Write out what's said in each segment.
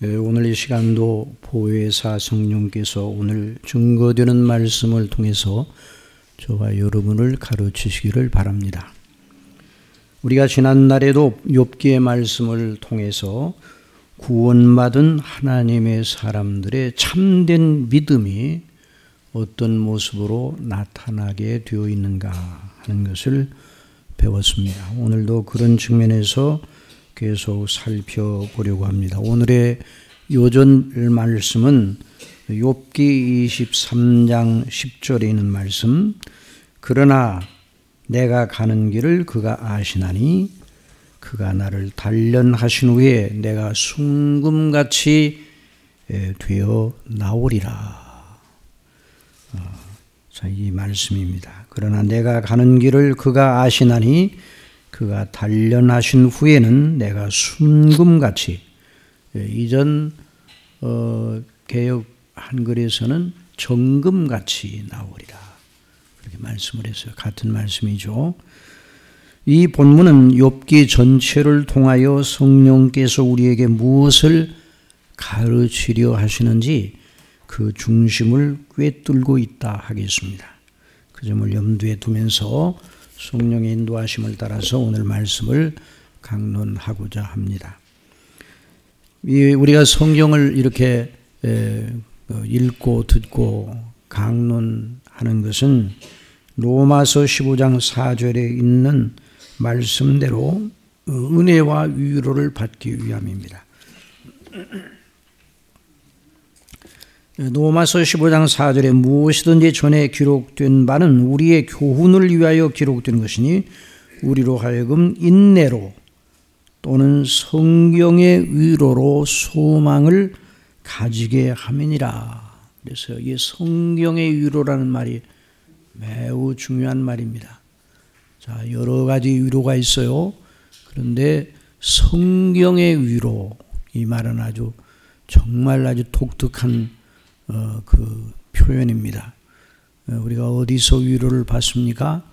오늘 이 시간도 보혜사 성령께서 오늘 증거되는 말씀을 통해서 저와 여러분을 가르치시기를 바랍니다. 우리가 지난날에도 욥기의 말씀을 통해서 구원받은 하나님의 사람들의 참된 믿음이 어떤 모습으로 나타나게 되어 있는가 하는 것을 배웠습니다. 오늘도 그런 측면에서 계속 살펴보려고 합니다. 오늘의 요전 말씀은 욥기 23장 10절에 있는 말씀, 그러나 내가 가는 길을 그가 아시나니 그가 나를 단련하신 후에 내가 순금같이 되어 나오리라. 자, 이 말씀입니다. 그러나 내가 가는 길을 그가 아시나니 그가 단련하신 후에는 내가 순금같이, 이전 개역 한글에서는 정금같이 나오리라, 그렇게 말씀을 했어요. 같은 말씀이죠. 이 본문은 욥기 전체를 통하여 성령께서 우리에게 무엇을 가르치려 하시는지 그 중심을 꿰뚫고 있다 하겠습니다. 그 점을 염두에 두면서 성령의 인도하심을 따라서 오늘 말씀을 강론하고자 합니다. 우리가 성경을 이렇게 읽고 듣고 강론하는 것은 로마서 15장 4절에 있는 말씀대로 은혜와 위로를 받기 위함입니다. 로마서 15장 4절에 무엇이든지 전에 기록된 바는 우리의 교훈을 위하여 기록된 것이니 우리로 하여금 인내로 또는 성경의 위로로 소망을 가지게 함이니라. 그래서 이 성경의 위로라는 말이 매우 중요한 말입니다. 자, 여러 가지 위로가 있어요. 그런데 성경의 위로, 이 말은 정말 아주 독특한 그 표현입니다. 우리가 어디서 위로를 받습니까?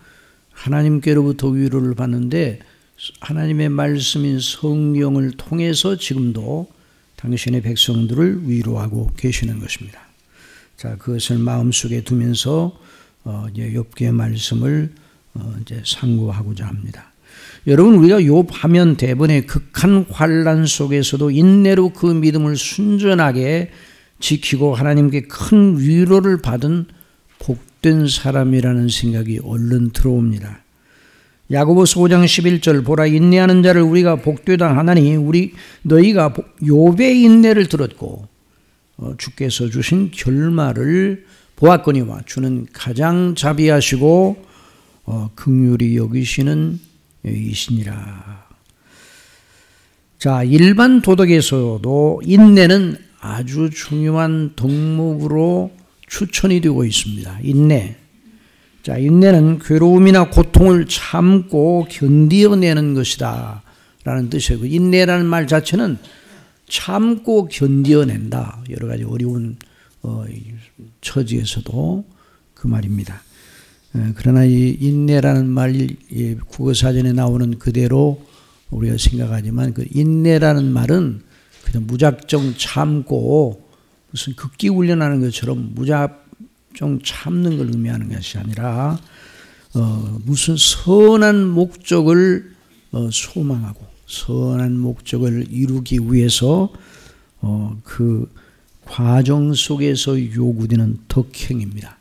하나님께로부터 위로를 받는데 하나님의 말씀인 성경을 통해서 지금도 당신의 백성들을 위로하고 계시는 것입니다. 자, 그것을 마음속에 두면서 이제 욥기의 말씀을 이제 상고하고자 합니다. 여러분, 우리가 욥하면 대번에 극한 환난 속에서도 인내로 그 믿음을 순전하게 지키고 하나님께 큰 위로를 받은 복된 사람이라는 생각이 얼른 들어옵니다. 야고보서 5장 11절, 보라 인내하는 자를 우리가 복되다 하나니 너희가 욥의 인내를 들었고 주께서 주신 결말을 보았거니와 주는 가장 자비하시고 긍휼히 여기시는 이시니라. 자, 일반 도덕에서도 인내는 아주 중요한 덕목으로 추천이 되고 있습니다. 인내. 자, 인내는 괴로움이나 고통을 참고 견디어내는 것이다 라는 뜻이에요. 인내라는 말 자체는 참고 견디어낸다. 여러 가지 어려운 처지에서도 그 말입니다. 그러나 이 인내라는 말이 국어사전에 나오는 그대로 우리가 생각하지만 그 인내라는 말은 그냥 무작정 참고 무슨 극기 훈련하는 것처럼 무작정 참는 걸 의미하는 것이 아니라 무슨 선한 목적을 소망하고 선한 목적을 이루기 위해서 그 과정 속에서 요구되는 덕행입니다.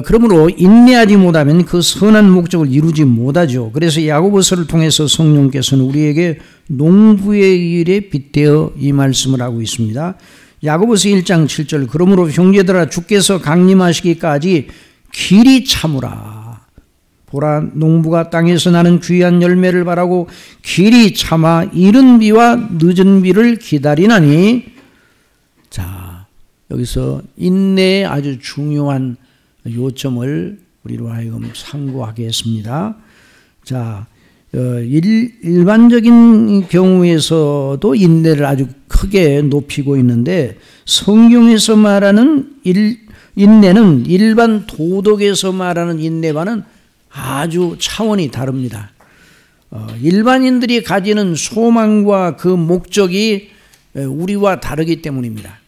그러므로 인내하지 못하면 그 선한 목적을 이루지 못하죠. 그래서 야고보서를 통해서 성령께서는 우리에게 농부의 일에 빗대어 이 말씀을 하고 있습니다. 야고보서 1장 7절, 그러므로 형제들아 주께서 강림하시기까지 길이 참으라. 보라 농부가 땅에서 나는 귀한 열매를 바라고 길이 참아 이른 비와 늦은 비를 기다리나니. 자, 여기서 인내의 아주 중요한 요점을 우리로 하여금 상고하겠습니다. 자, 일반적인 경우에서도 인내를 아주 크게 높이고 있는데 성경에서 말하는 인내는 일반 도덕에서 말하는 인내와는 아주 차원이 다릅니다. 일반인들이 가지는 소망과 그 목적이 우리와 다르기 때문입니다.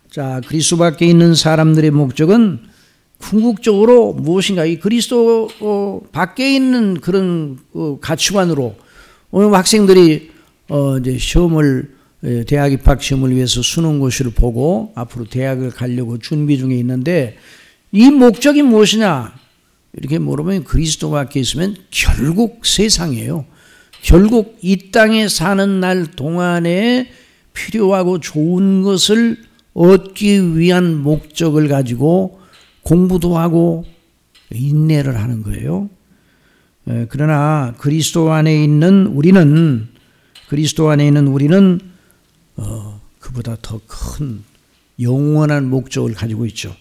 자, 그리스도 밖에 있는 사람들의 목적은 궁극적으로 무엇인가, 이 그리스도 밖에 있는 그런 가치관으로 오늘 학생들이 이제 시험을, 대학 입학 시험을 위해서 수능고시를 보고 앞으로 대학을 가려고 준비 중에 있는데, 이 목적이 무엇이냐 이렇게 물어보면 그리스도 밖에 있으면 결국 세상이에요. 결국 이 땅에 사는 날 동안에 필요하고 좋은 것을 얻기 위한 목적을 가지고 공부도 하고 인내를 하는 거예요. 그러나 그리스도 안에 있는 우리는 그보다 더 큰 영원한 목적을 가지고 있죠.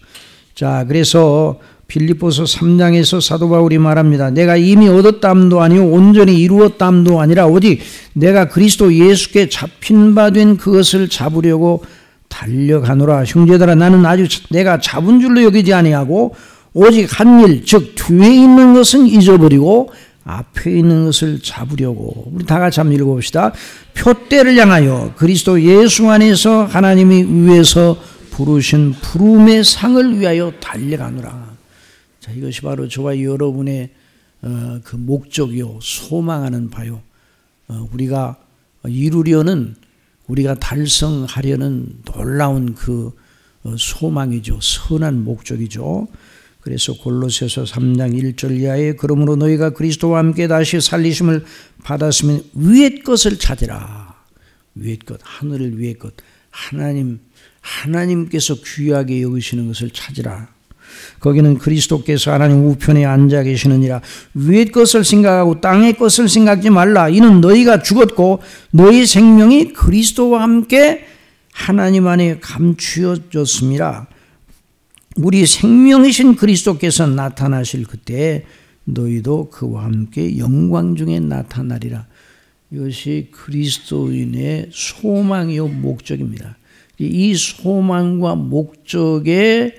자, 그래서 빌립보서 3장에서 사도 바울이 말합니다. 내가 이미 얻었다함도 아니요 온전히 이루었다함도 아니라 오직 내가 그리스도 예수께 잡힌 바 된 그것을 잡으려고 달려가노라. 형제들아, 나는 아직 내가 잡은 줄로 여기지 아니하고 오직 한 일, 즉 뒤에 있는 것은 잊어버리고 앞에 있는 것을 잡으려고. 우리 다 같이 한번 읽어봅시다. 표대를 향하여 그리스도 예수 안에서 하나님이 위에서 부르신 부름의 상을 위하여 달려가노라. 자, 이것이 바로 저와 여러분의 그 목적이요, 소망하는 바요. 우리가 이루려는, 우리가 달성하려는 놀라운 그 소망이죠. 선한 목적이죠. 그래서 골로새서 3장 1절 이하에 그러므로 너희가 그리스도와 함께 다시 살리심을 받았으면 위의 것을 찾으라. 위의 것, 하늘을 위의 것, 하나님께서 귀하게 여기시는 것을 찾으라. 거기는 그리스도께서 하나님 우편에 앉아 계시느니라. 위의 것을 생각하고 땅의 것을 생각하지 말라. 이는 너희가 죽었고 너희 생명이 그리스도와 함께 하나님 안에 감추어졌습니다. 우리 생명이신 그리스도께서 나타나실 그때 너희도 그와 함께 영광 중에 나타나리라. 이것이 그리스도인의 소망이요 목적입니다. 이 소망과 목적에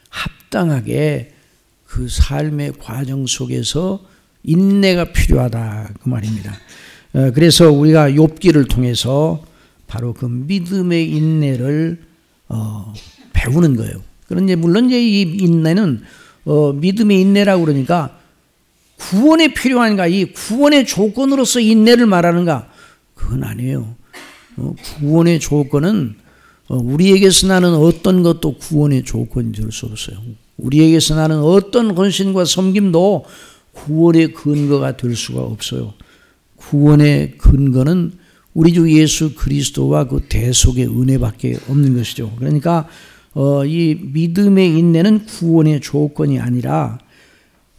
합당하게 그 삶의 과정 속에서 인내가 필요하다, 그 말입니다. 그래서 우리가 욥기를 통해서 바로 그 믿음의 인내를 배우는 거예요. 그런데 물론 이제 이 인내는 믿음의 인내라고 그러니까 구원에 필요한가, 이 구원의 조건으로서 인내를 말하는가, 그건 아니에요. 구원의 조건은 우리에게서 나는 어떤 것도 구원의 조건이 될 수 없어요. 우리에게서 나는 어떤 헌신과 섬김도 구원의 근거가 될 수가 없어요. 구원의 근거는 우리 주 예수 그리스도와 그 대속의 은혜밖에 없는 것이죠. 그러니까 이 믿음의 인내는 구원의 조건이 아니라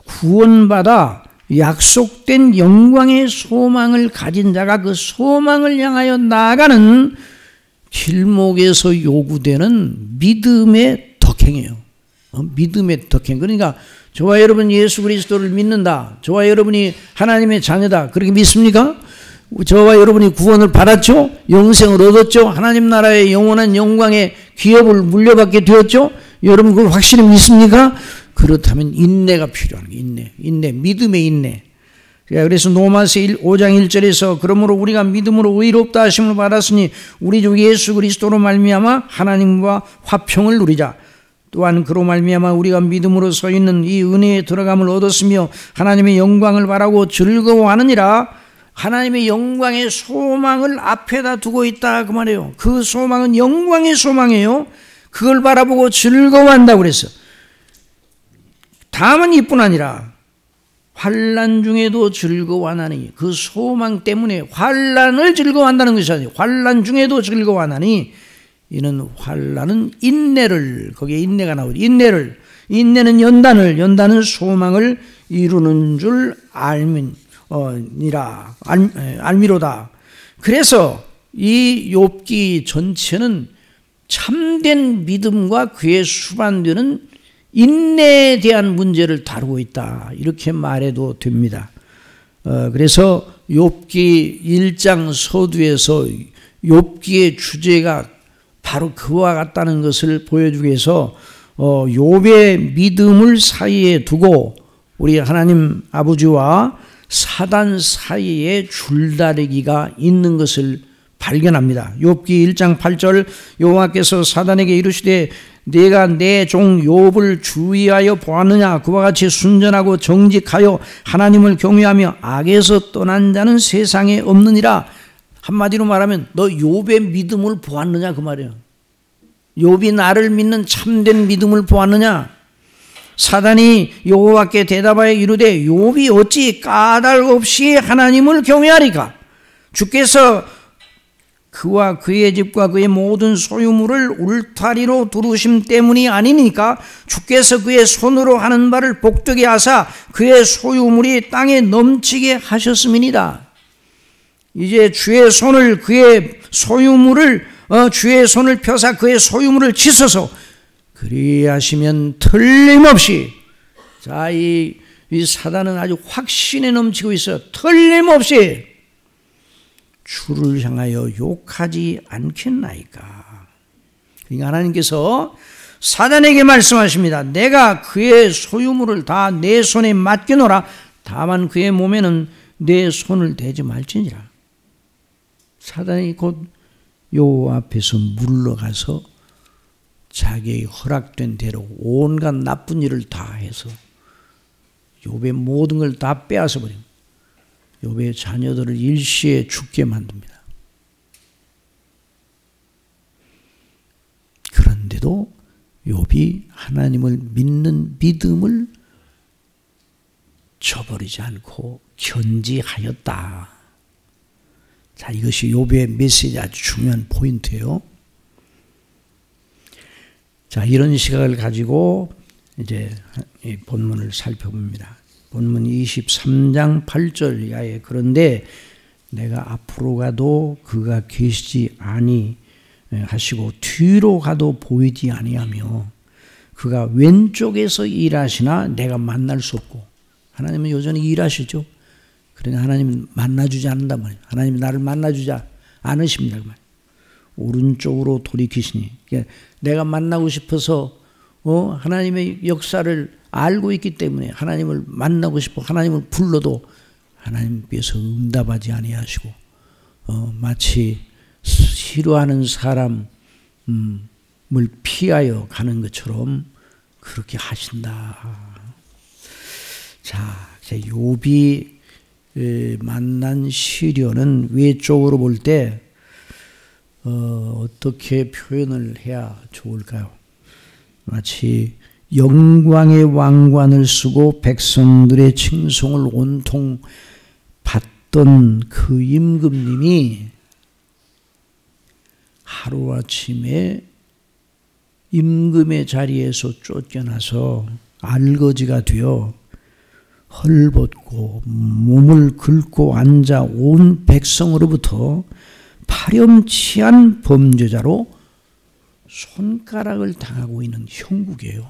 구원받아 약속된 영광의 소망을 가진 자가 그 소망을 향하여 나아가는 길목에서 요구되는 믿음의 덕행이에요. 믿음의 덕행. 그러니까 저와 여러분 예수 그리스도를 믿는다, 저와 여러분이 하나님의 자녀다, 그렇게 믿습니까? 저와 여러분이 구원을 받았죠? 영생을 얻었죠? 하나님 나라의 영원한 영광의 기업을 물려받게 되었죠? 여러분 그걸 확실히 믿습니까? 그렇다면 인내가 필요한 거예요. 인내, 믿음의 인내. 그래서 로마서 5장 1절에서 그러므로 우리가 믿음으로 의롭다 하심을 받았으니 우리 주 예수 그리스도로 말미암아 하나님과 화평을 누리자. 또한 그로 말미암아 우리가 믿음으로 서 있는 이 은혜에 들어감을 얻었으며 하나님의 영광을 바라고 즐거워하느니라. 하나님의 영광의 소망을 앞에다 두고 있다, 그 말이에요. 그 소망은 영광의 소망이에요. 그걸 바라보고 즐거워한다고 그랬어. 다만 이뿐 아니라 환난 중에도 즐거워하나니, 그 소망 때문에 환난을 즐거워한다는 것이 아니에요. 환난 중에도 즐거워하나니, 이는 환난은 인내를, 거기에 인내가 나오죠. 인내는 연단은 소망을 이루는 줄 알미로다. 그래서 이 욥기 전체는 참된 믿음과 그에 수반되는 인내에 대한 문제를 다루고 있다, 이렇게 말해도 됩니다. 그래서 욥기 1장 서두에서 욥기의 주제가 바로 그와 같다는 것을 보여주기 위해서 욥의 믿음을 사이에 두고 우리 하나님 아버지와 사단 사이에 줄다리기가 있는 것을 발견합니다. 욥기 1장 8절 여호와께서 사단에게 이르시되 네가 내 종 욥을 주의하여 보았느냐. 그와 같이 순전하고 정직하여 하나님을 경외하며 악에서 떠난 자는 세상에 없느니라. 한마디로 말하면 너 욥의 믿음을 보았느냐 그 말이에요. 욥이 나를 믿는 참된 믿음을 보았느냐. 사단이 여호와께 대답하여 이르되 욥이 어찌 까닭 없이 하나님을 경외하리까. 주께서 그와 그의 집과 그의 모든 소유물을 울타리로 두르심 때문이 아니니까. 주께서 그의 손으로 하는 바를 복되게 하사 그의 소유물이 땅에 넘치게 하셨음이니라. 이제 주의 손을 그의 소유물을 주의 손을 펴사 그의 소유물을 치소서. 그리하시면 틀림없이, 자, 이 사단은 아주 확신에 넘치고 있어요. 틀림없이 주를 향하여 욕하지 않겠나이까. 그러니까 하나님께서 사단에게 말씀하십니다. 내가 그의 소유물을 다 내 손에 맡겨놓으라. 다만 그의 몸에는 내 손을 대지 말지니라. 사단이 곧 여호와 앞에서 물러가서 자기의 허락된 대로 온갖 나쁜 일을 다 해서 욥의 모든 걸 다 빼앗아 버립니다. 욥의 자녀들을 일시에 죽게 만듭니다. 그런데도 욥이 하나님을 믿는 믿음을 저버리지 않고 견지하였다. 자, 이것이 욥의 메시지 아주 중요한 포인트예요. 자, 이런 시각을 가지고 이제 이 본문을 살펴봅니다. 본문 23장 8절 이하에 그런데 내가 앞으로 가도 그가 계시지 아니하시고 뒤로 가도 보이지 아니하며 그가 왼쪽에서 일하시나 내가 만날 수 없고. 하나님은 여전히 일하시죠. 그러나 하나님은 만나주지 않는단 말이에요. 하나님이 나를 만나주지 않으십니다. 그 말이에요. 오른쪽으로 돌이키시니. 내가 만나고 싶어서 하나님의 역사를 알고 있기 때문에 하나님을 만나고 싶어 하나님을 불러도 하나님께서 응답하지 아니하시고 마치 싫어하는 사람을 피하여 가는 것처럼 그렇게 하신다. 자, 욥이 만난 시련은 외적으로 볼 때 어떻게 표현을 해야 좋을까요? 마치 영광의 왕관을 쓰고 백성들의 칭송을 온통 받던 그 임금님이 하루아침에 임금의 자리에서 쫓겨나서 알거지가 되어 헐벗고 몸을 긁고 앉아 온 백성으로부터 파렴치한 범죄자로 손가락을 당하고 있는 형국이에요.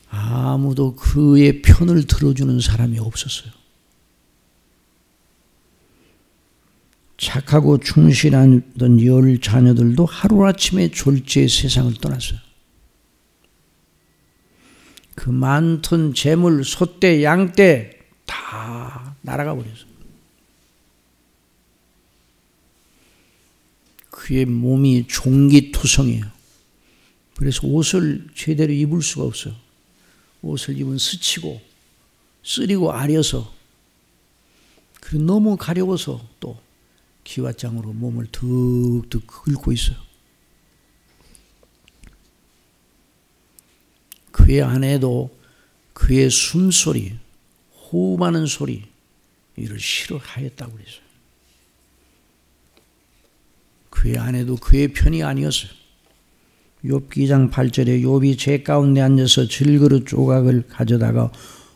아무도 그의 편을 들어주는 사람이 없었어요. 착하고 충실하던 10 자녀들도 하루아침에 졸지에 세상을 떠났어요. 그 많던 재물, 소떼, 양떼 다 날아가 버렸어요. 그의 몸이 종기투성이에요. 그래서 옷을 제대로 입을 수가 없어요. 옷을 입으면 스치고 쓰리고 아려서 그리고 너무 가려워서 또 기왓장으로 몸을 득득 긁고 있어요. 그의 아내도 그의 숨소리, 호흡하는 소리 이를 싫어하였다고 그랬어요. 그의 아내도 그의 편이 아니었어요. 욥기 2장 8절에 욥이 제 가운데 앉아서 질그릇 조각을 가져다가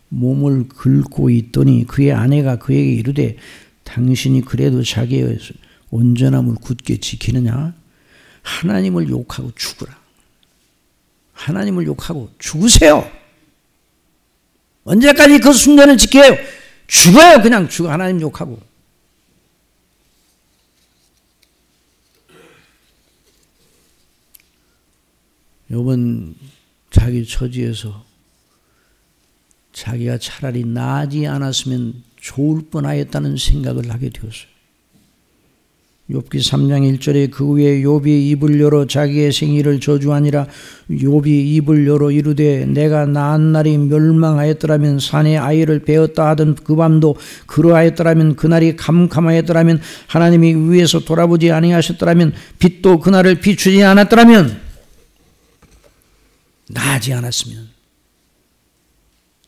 몸을 긁고 있더니 그의 아내가 그에게 이르되 당신이 그래도 자기의 온전함을 굳게 지키느냐? 하나님을 욕하고 죽으라. 하나님을 욕하고 죽으세요. 언제까지 그 순전을 지켜요? 죽어요. 그냥 죽어. 하나님 욕하고. 욥은 자기 처지에서 자기가 차라리 나지 않았으면 좋을 뻔하였다는 생각을 하게 되었어요. 욥기 3장 1절에 그 후에 욥이 입을 열어 자기의 생일을 저주하니라. 욥이 입을 열어 이르되 내가 낳은 날이 멸망하였더라면 산에 아이를 베었다 하던 그 밤도 그러하였더라면 그날이 캄캄하였더라면 하나님이 위에서 돌아보지 아니하셨더라면 빛도 그날을 비추지 않았더라면 나지 않았으면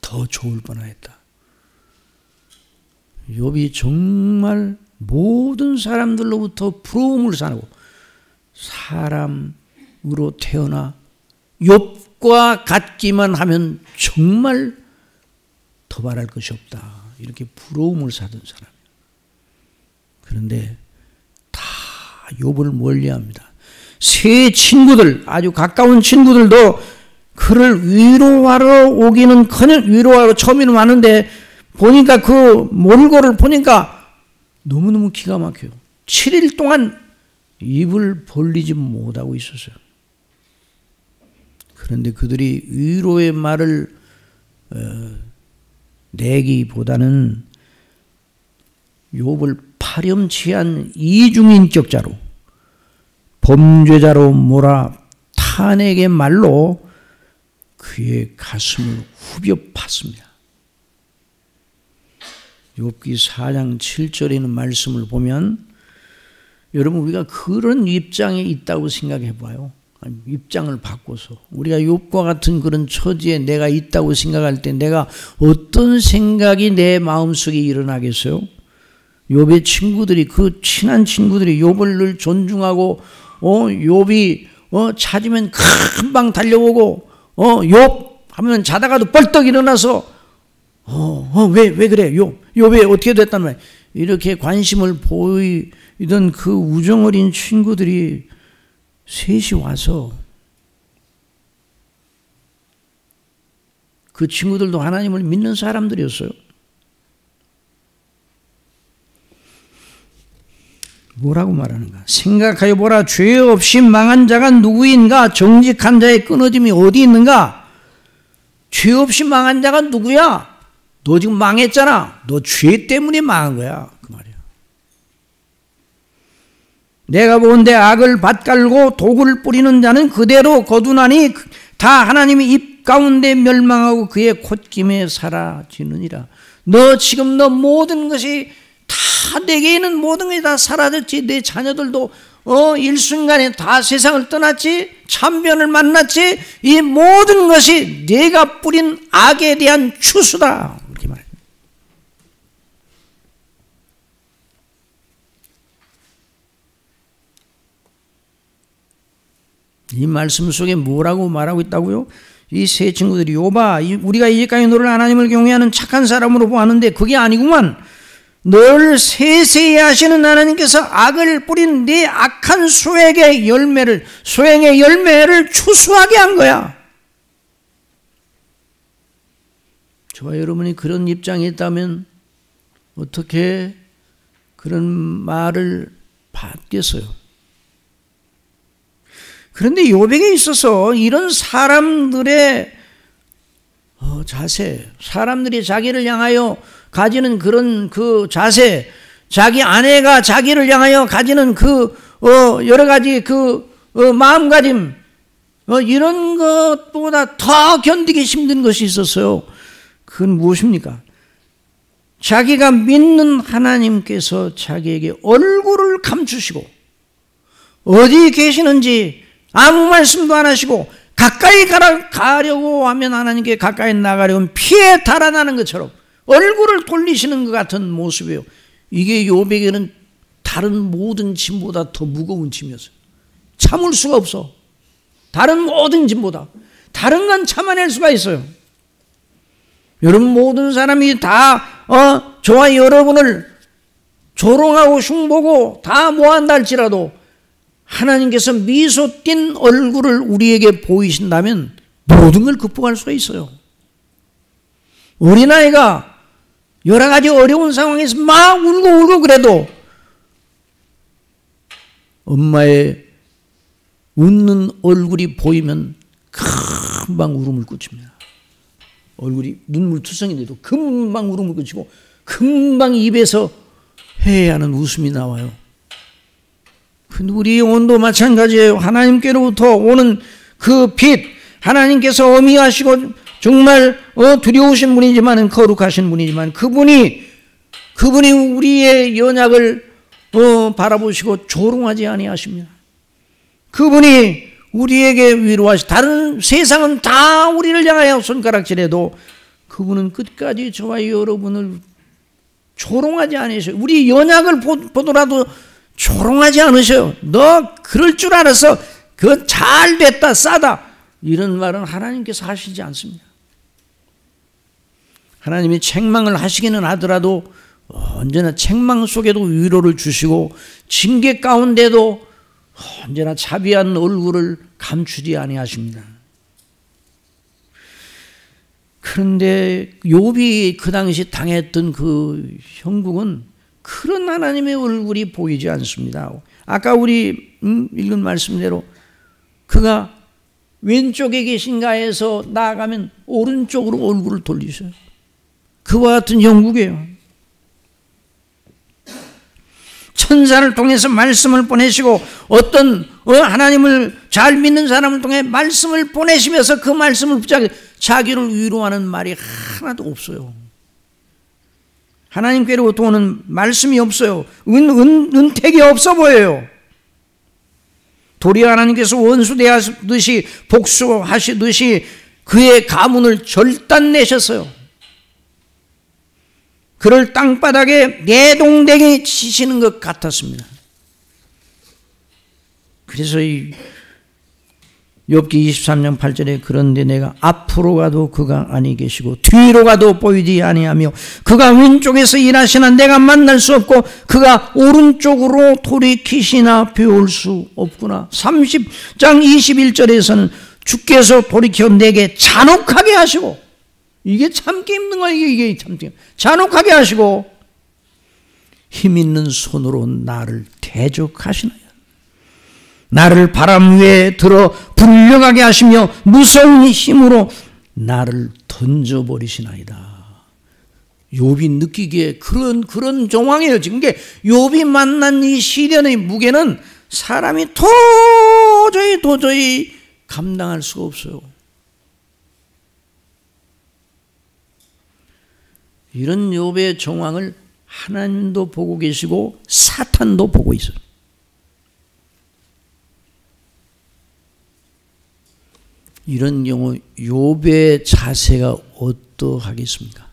더 좋을 뻔하였다. 욥이 정말 모든 사람들로부터 부러움을 사고 사람으로 태어나 욥과 같기만 하면 정말 더 바랄 것이 없다. 이렇게 부러움을 사던 사람. 그런데 다 욥을 멀리합니다. 세 친구들, 아주 가까운 친구들도 그를 위로하러 오기는커녕 위로하러 처음에는 왔는데 보니까 그 몰골을 보니까 너무너무 기가 막혀요. 7일 동안 입을 벌리지 못하고 있었어요. 그런데 그들이 위로의 말을 내기보다는 욥을 파렴치한 이중인격자로 범죄자로 몰아 탄핵의 말로 그의 가슴을 후벼 팠습니다. 욥기 4장 7절에 있는 말씀을 보면 여러분 우리가 그런 입장에 있다고 생각해 봐요. 입장을 바꿔서 우리가 욥과 같은 그런 처지에 내가 있다고 생각할 때 내가 어떤 생각이 내 마음속에 일어나겠어요? 욥의 친구들이 그 친한 친구들이 욥을 늘 존중하고 욥이 찾으면 금방 달려오고 욥 하면 자다가도 벌떡 일어나서 왜 그래? 욥이 어떻게 됐단 말이야? 이렇게 관심을 보이던 그 우정 어린 친구들이 셋이 와서 그 친구들도 하나님을 믿는 사람들이었어요. 뭐라고 말하는가? 생각하여 보라. 죄 없이 망한 자가 누구인가? 정직한 자의 끊어짐이 어디 있는가? 죄 없이 망한 자가 누구야? 너 지금 망했잖아. 너 죄 때문에 망한 거야. 그 말이야. 내가 보건대 악을 밭갈고 독을 뿌리는 자는 그대로 거두나니 다 하나님이 입 가운데 멸망하고 그의 콧김에 사라지느니라. 너 지금 너 모든 것이 다 내게 있는 모든 것이 다 사라졌지. 내 자녀들도 일순간에 다 세상을 떠났지. 참변을 만났지. 이 모든 것이 내가 뿌린 악에 대한 추수다. 이렇게 말해요. 이 말씀 속에 뭐라고 말하고 있다고요? 이 세 친구들이 욥아, 우리가 이제까지 너를 하나님을 경외하는 착한 사람으로 보았는데 그게 아니구만. 널 세세히 하시는 하나님께서 악을 뿌린 네 악한 소행의 열매를 추수하게 한 거야. 저와 여러분이 그런 입장에 있다면 어떻게 그런 말을 받겠어요? 그런데 욥에게 있어서 이런 사람들의 자세, 사람들이 자기를 향하여 가지는 그런 그 자세, 자기 아내가 자기를 향하여 가지는 그 여러 가지 그 마음가짐, 이런 것보다 더 견디기 힘든 것이 있었어요. 그건 무엇입니까? 자기가 믿는 하나님께서 자기에게 얼굴을 감추시고 어디 계시는지 아무 말씀도 안 하시고 가까이 가려고 하면 하나님께 가까이 나가려면 피해 달아나는 것처럼 얼굴을 돌리시는 것 같은 모습이에요. 이게 욥에게는 다른 모든 짐보다 더 무거운 짐이었어요. 참을 수가 없어. 다른 모든 짐보다. 다른 건 참아낼 수가 있어요. 여러분 모든 사람이 다 저와 여러분을 조롱하고 흉보고 다 뭐한다 할지라도 하나님께서 미소 띈 얼굴을 우리에게 보이신다면 모든 걸 극복할 수가 있어요. 어린아이가 여러 가지 어려운 상황에서 막 울고 그래도 엄마의 웃는 얼굴이 보이면 금방 울음을 꽂힙니다. 얼굴이 눈물투성인데도 금방 울음을 그치고 금방 입에서 해하는 웃음이 나와요. 근데 우리 영혼도 마찬가지예요. 하나님께로부터 오는 그 빛, 하나님께서 어미하시고 정말 두려우신 분이지만, 거룩하신 분이지만 그분이 우리의 연약을 바라보시고 조롱하지 아니하십니다. 그분이 우리에게 위로하시, 다른 세상은 다 우리를 향하여 손가락질해도 그분은 끝까지 저와 여러분을 조롱하지 않으셔요. 우리 연약을 보더라도 조롱하지 않으셔요. 너 그럴 줄 알았어. 그건 잘 됐다, 싸다. 이런 말은 하나님께서 하시지 않습니다. 하나님이 책망을 하시기는 하더라도 언제나 책망 속에도 위로를 주시고 징계 가운데도 언제나 자비한 얼굴을 감추지 아니하십니다. 그런데 욥이 그 당시 당했던 그 형국은 그런 하나님의 얼굴이 보이지 않습니다. 아까 우리 읽은 말씀대로 그가 왼쪽에 계신가 해서 나아가면 오른쪽으로 얼굴을 돌리셔요. 그와 같은 형국이에요. 천사를 통해서 말씀을 보내시고 어떤 하나님을 잘 믿는 사람을 통해 말씀을 보내시면서 그 말씀을 붙잡고 자기를 위로하는 말이 하나도 없어요. 하나님께로부터 오는 말씀이 없어요. 은택이 없어 보여요. 도리어 하나님께서 원수 대하듯이 복수하시듯이 그의 가문을 절단내셨어요. 그를 땅바닥에 내동댕이 치시는 것 같았습니다. 그래서 이 욥기 23장 8절에 그런데 내가 앞으로 가도 그가 아니 계시고 뒤로 가도 보이지 아니하며 그가 왼쪽에서 일하시나 내가 만날 수 없고 그가 오른쪽으로 돌이키시나 배울 수 없구나. 30장 21절에서는 주께서 돌이켜 내게 잔혹하게 하시고, 이게 참기 힘든 거예요. 이게 참기 잔혹하게 하시고 힘 있는 손으로 나를 대적하시나요. 나를 바람 위에 들어 불려가게 하시며 무서운 힘으로 나를 던져버리시나이다. 욥이 느끼기에 그런 정황이에요. 지금 이게 욥이 만난 이 시련의 무게는 사람이 도저히 감당할 수가 없어요. 이런 욥의 정황을 하나님도 보고 계시고 사탄도 보고 있어요. 이런 경우 욥의 자세가 어떠하겠습니까?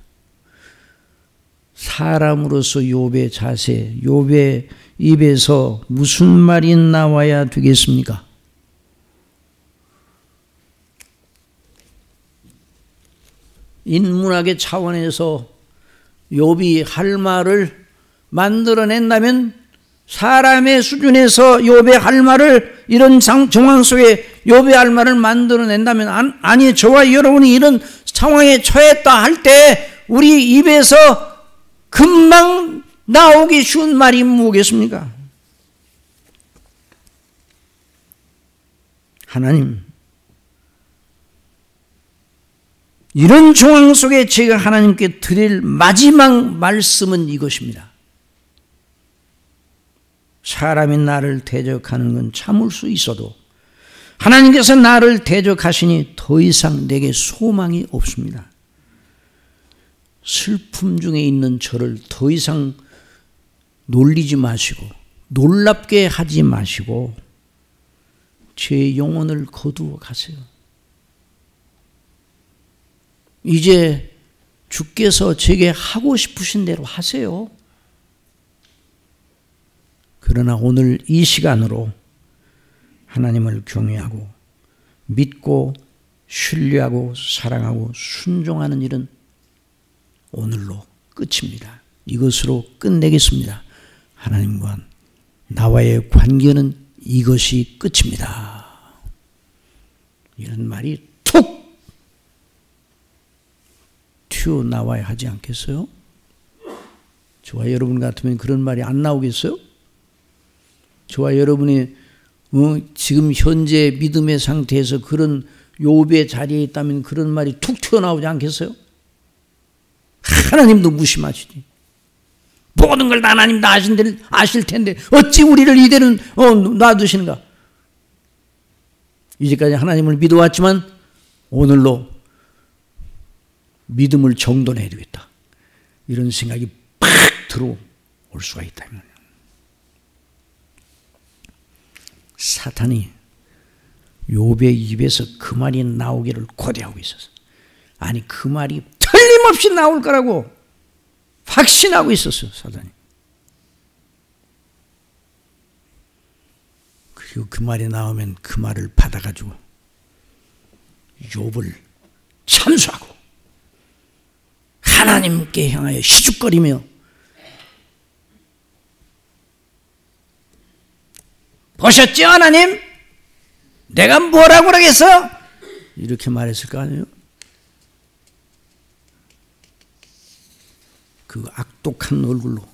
사람으로서 욥의 자세, 욥의 입에서 무슨 말이 나와야 되겠습니까? 인문학의 차원에서 욥이 할 말을 만들어낸다면, 사람의 수준에서 욥의 할 말을, 이런 정황 속에 욥의 할 말을 만들어낸다면, 아니 저와 여러분이 이런 상황에 처했다 할 때 우리 입에서 금방 나오기 쉬운 말이 뭐겠습니까? 하나님, 이런 상황 속에 제가 하나님께 드릴 마지막 말씀은 이것입니다. 사람이 나를 대적하는 건 참을 수 있어도 하나님께서 나를 대적하시니 더 이상 내게 소망이 없습니다. 슬픔 중에 있는 저를 더 이상 놀리지 마시고 놀랍게 하지 마시고 제 영혼을 거두어 가세요. 이제 주께서 제게 하고 싶으신 대로 하세요. 그러나 오늘 이 시간으로 하나님을 경외하고 믿고 신뢰하고 사랑하고 순종하는 일은 오늘로 끝입니다. 이것으로 끝내겠습니다. 하나님과 나와의 관계는 이것이 끝입니다. 이런 말이 툭 튀어나와야 하지 않겠어요? 저와 여러분 같으면 그런 말이 안 나오겠어요? 저와 여러분이 지금 현재 믿음의 상태에서 그런 욥의 자리에 있다면 그런 말이 툭 튀어나오지 않겠어요? 하나님도 무심하시지. 모든 걸 다 하나님 다 아실 텐데 어찌 우리를 이대로 놔두시는가? 이제까지 하나님을 믿어왔지만 오늘로 믿음을 정돈해야 되겠다. 이런 생각이 팍 들어올 수가 있다. 사탄이 욥의 입에서 그 말이 나오기를 고대하고 있었어. 아니 그 말이 틀림없이 나올 거라고 확신하고 있었어요. 사탄이. 그리고 그 말이 나오면 그 말을 받아가지고 욥을 참수하고 하나님께 향하여 희죽거리며 보셨죠 하나님? 내가 뭐라고 그러겠어? 이렇게 말했을 거 아니에요? 그 악독한 얼굴로,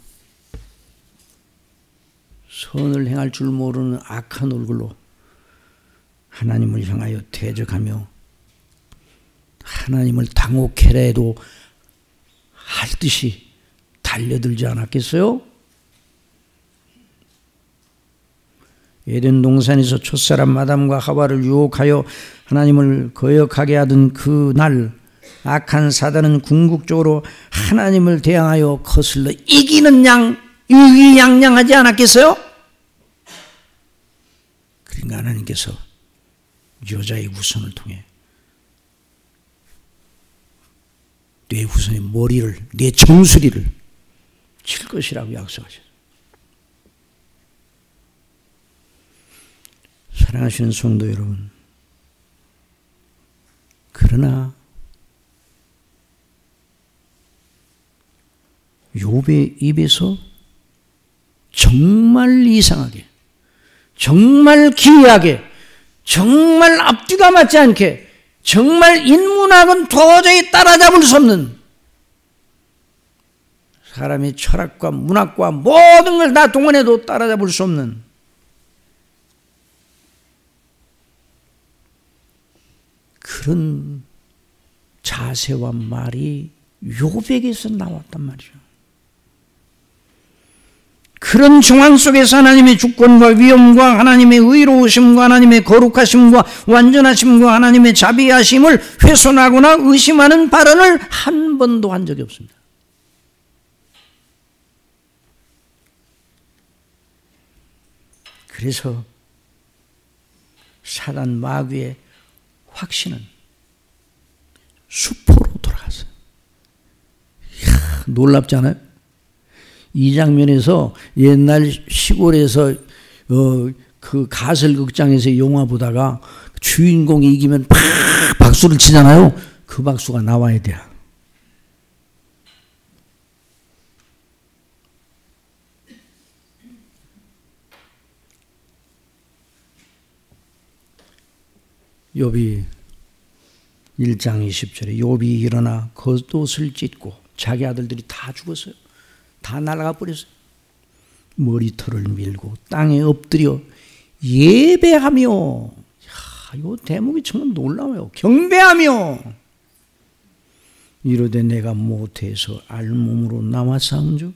선을 행할 줄 모르는 악한 얼굴로 하나님을 향하여 대적하며 하나님을 당혹해라 해도 할 듯이 달려들지 않았겠어요? 에덴 동산에서 첫사람 아담과 하와를 유혹하여 하나님을 거역하게 하던 그 날 악한 사단은 궁극적으로 하나님을 대항하여 거슬러 이기는 양 의기양양하지 않았겠어요? 그러니까 하나님께서 여자의 후손을 통해 내 후손의 머리를, 내 정수리를 칠 것이라고 약속하셨어요. 사랑하시는 성도 여러분, 그러나 욥의 입에서 정말 이상하게, 정말 기이하게, 정말 앞뒤가 맞지 않게, 정말 인문학은 도저히 따라잡을 수 없는 사람의 철학과 문학과 모든 걸 다 동원해도 따라잡을 수 없는 그런 자세와 말이 욥에게서 나왔단 말이죠. 그런 정황 속에서 하나님의 주권과 위엄과 하나님의 의로우심과 하나님의 거룩하심과 완전하심과 하나님의 자비하심을 훼손하거나 의심하는 발언을 한 번도 한 적이 없습니다. 그래서 사단 마귀의 확신은 수포로 돌아갔어요. 이야, 놀랍지 않아요? 이 장면에서 옛날 시골에서 그 가설극장에서 영화 보다가 주인공이 이기면 팍 박수를 치잖아요. 그 박수가 나와야 돼요. 욥이 1장 20절에 욥이 일어나 겉옷을 찢고 자기 아들들이 다 죽었어요. 다 날아가 버렸어요. 머리털을 밀고 땅에 엎드려 예배하며, 이 대목이 정말 놀라워요. 경배하며 이르되 내가 모태에서 알몸으로 나왔사온즉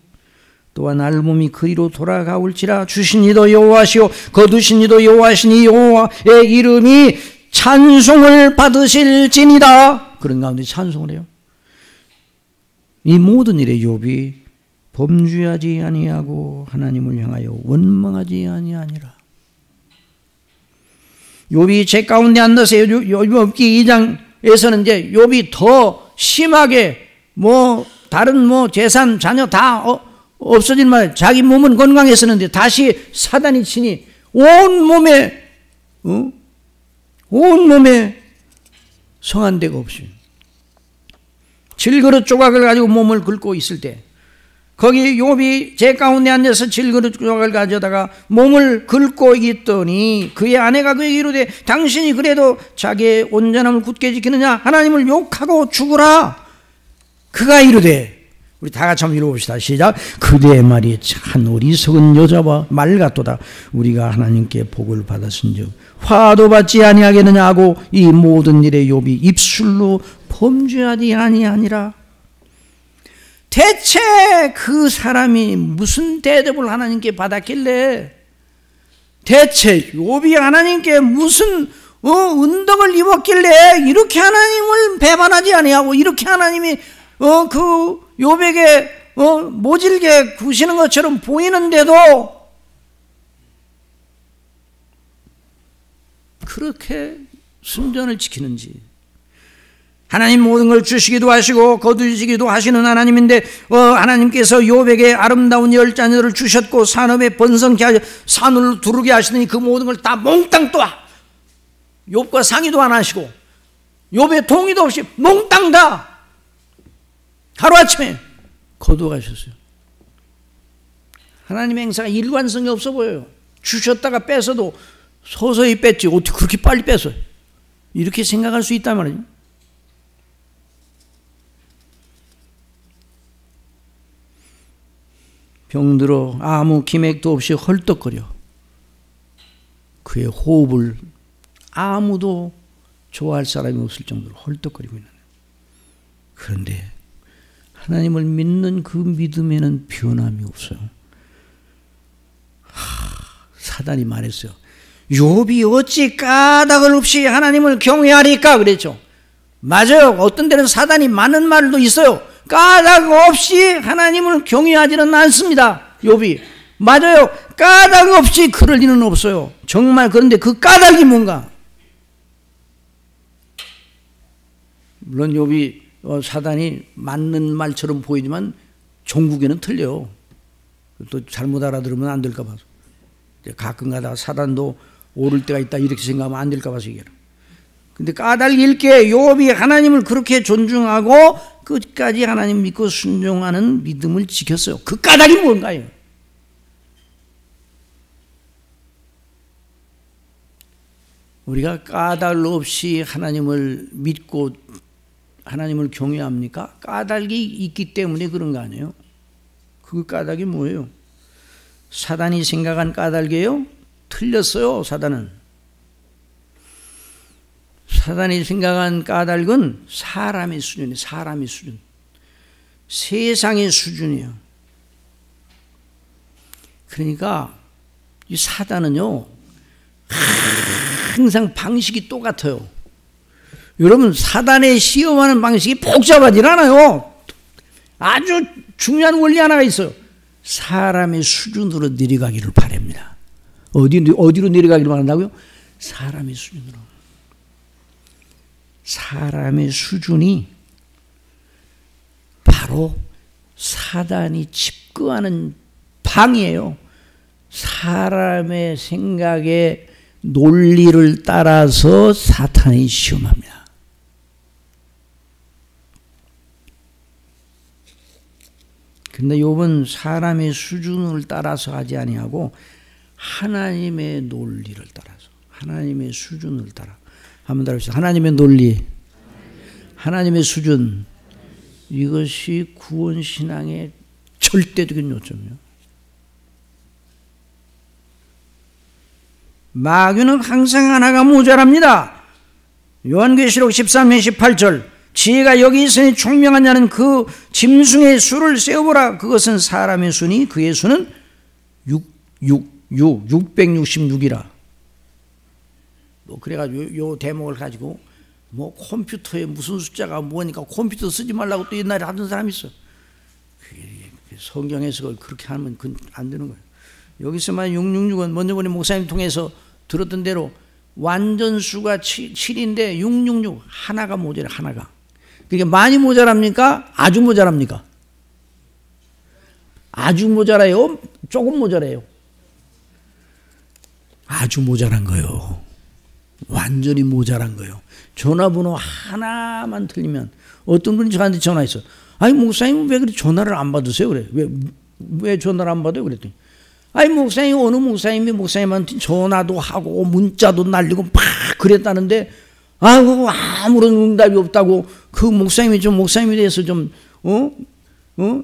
또한 알몸이 그리로 돌아가올지라 주신 이도 여호와시오 거두신 이도 여호와시니 여호와의 이름이 찬송을 받으실지니라. 그런 가운데 찬송을 해요. 이 모든 일에 욥이 범죄하지 아니하고 하나님을 향하여 원망하지 아니하니라. 욥이 제 가운데 앉아서 욥기 2장에서는 이제 욥이 더 심하게 다른 재산 자녀 다 없어진 말, 자기 몸은 건강했었는데 다시 사단이 치니 온 몸에 성한 데가 없이 질그릇 조각을 가지고 몸을 긁고 있을 때 거기 욥이 제 가운데 앉아서 질그릇 조각을 가져다가 몸을 긁고 있더니 그의 아내가 그에게 이르되 당신이 그래도 자기의 온전함을 굳게 지키느냐 하나님을 욕하고 죽으라. 그가 이르되 우리 다 같이 한번 읽어봅시다. 시작. 그대의 말이 참 어리석은 여자와 말 같도다. 우리가 하나님께 복을 받았은즉 화도 받지 아니하겠느냐 하고 이 모든 일에 욥이 입술로 범죄하지 아니하니라. 대체 그 사람이 무슨 대접을 하나님께 받았길래, 대체 욥이 하나님께 무슨 은덕을 입었길래 이렇게 하나님을 배반하지 아니하고 이렇게 하나님이 그 욥에게 모질게 구시는 것처럼 보이는데도 그렇게 순전을 지키는지. 하나님 모든 걸 주시기도 하시고 거두시기도 하시는 하나님인데 하나님께서 욥에게 아름다운 열 자녀를 주셨고 산업에 번성케 하여 산을 두르게 하시더니 그 모든 걸 다 몽땅 또 욥과 상의도 안 하시고 욥의 동의도 없이 몽땅 다 하루아침에 거두어가셨어요. 하나님의 행사가 일관성이 없어 보여요. 주셨다가 뺏어도 서서히 뺐지 어떻게 그렇게 빨리 뺐어요. 이렇게 생각할 수 있단 말이에요. 병들어 아무 기맥도 없이 헐떡거려. 그의 호흡을 아무도 좋아할 사람이 없을 정도로 헐떡거리고 있는. 그런데 하나님을 믿는 그 믿음에는 변함이 없어요. 사단이 말했어요. 욥이 어찌 까닭을 없이 하나님을 경외하리까 그랬죠. 맞아요. 어떤 데는 사단이 많은 말도 있어요. 까닭 없이 하나님을 경외하지는 않습니다. 욥이. 맞아요. 까닭 없이 그럴 리는 없어요. 정말. 그런데 그 까닭이 뭔가. 물론 욥이 사단이 맞는 말처럼 보이지만 종국에는 틀려요. 또 잘못 알아들으면 안 될까 봐서. 가끔 가다가 사단도 오를 때가 있다 이렇게 생각하면 안 될까 봐서 얘기해요. 근데 까닭일 게 욥이 하나님을 그렇게 존중하고 끝까지 하나님 믿고 순종하는 믿음을 지켰어요. 그 까닭이 뭔가요? 우리가 까닭 없이 하나님을 믿고 하나님을 경외합니까? 까닭이 있기 때문에 그런 거 아니에요? 그 까닭이 뭐예요? 사단이 생각한 까닭이에요? 틀렸어요. 사단은. 사단이 생각한 까닭은 사람의 수준이에요. 사람의 수준. 세상의 수준이에요. 그러니까 이 사단은요 항상 방식이 똑같아요. 여러분 사단의 시험하는 방식이 복잡하지 않아요. 아주 중요한 원리 하나가 있어요. 사람의 수준으로 내려가기를 바랍니다. 어디로 내려가기를 바란다고요? 사람의 수준으로. 사람의 수준이 바로 사단이 집거하는 방이에요. 사람의 생각에 논리를 따라서 사탄이 시험합니다. 그런데 욥은 사람의 수준을 따라서 하지 아니하고 하나님의 논리를 따라서, 하나님의 수준을 따라. 한번 더 합시다. 하나님의 논리, 하나님의 수준, 이것이 구원신앙의 절대적인 요점이에요. 마귀는 항상 하나가 모자랍니다. 요한계시록 13장 18절 지혜가 여기 있으니 총명한 자는 그 짐승의 수를 세어보라. 그것은 사람의 수니 그의 수는 666이라. 뭐 그래가지고 요 대목을 가지고 뭐 컴퓨터에 무슨 숫자가 뭐니까 컴퓨터 쓰지 말라고 또 옛날에 하던 사람이 있어. 성경에서 그걸 그렇게 하면 안 되는 거예요. 여기서만 666은 먼저 우리 목사님 통해서 들었던 대로 완전수가 7인데 666 하나가 모자라. 하나가. 그러니까 많이 모자랍니까? 아주 모자랍니까? 아주 모자라요? 조금 모자라요? 아주 모자란 거예요. 완전히 모자란 거예요. 전화번호 하나만 틀리면 어떤 분이 저한테 전화했어. 아니 목사님 왜 그래 전화를 안 받으세요? 그래. 왜 전화를 안 받아요? 그랬더니 아니 목사님 어느 목사님이 목사님한테 전화도 하고 문자도 날리고 막 그랬다는데 아이고 아무런 응답이 없다고 그 목사님이 좀 목사님에 대해서 좀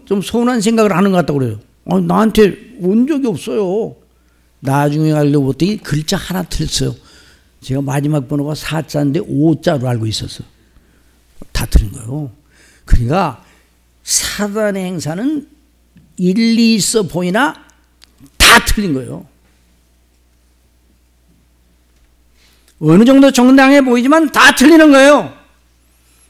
좀 서운한 생각을 하는 것 같다고 그래요. 나한테 온 적이 없어요. 나중에 알고 보더니 글자 하나 틀렸어요. 제가 마지막 번호가 4자인데 5자로 알고 있었어. 다 틀린 거예요. 그러니까 사단의 행사는 일리 있어 보이나 다 틀린 거예요. 어느 정도 정당해 보이지만 다 틀리는 거예요.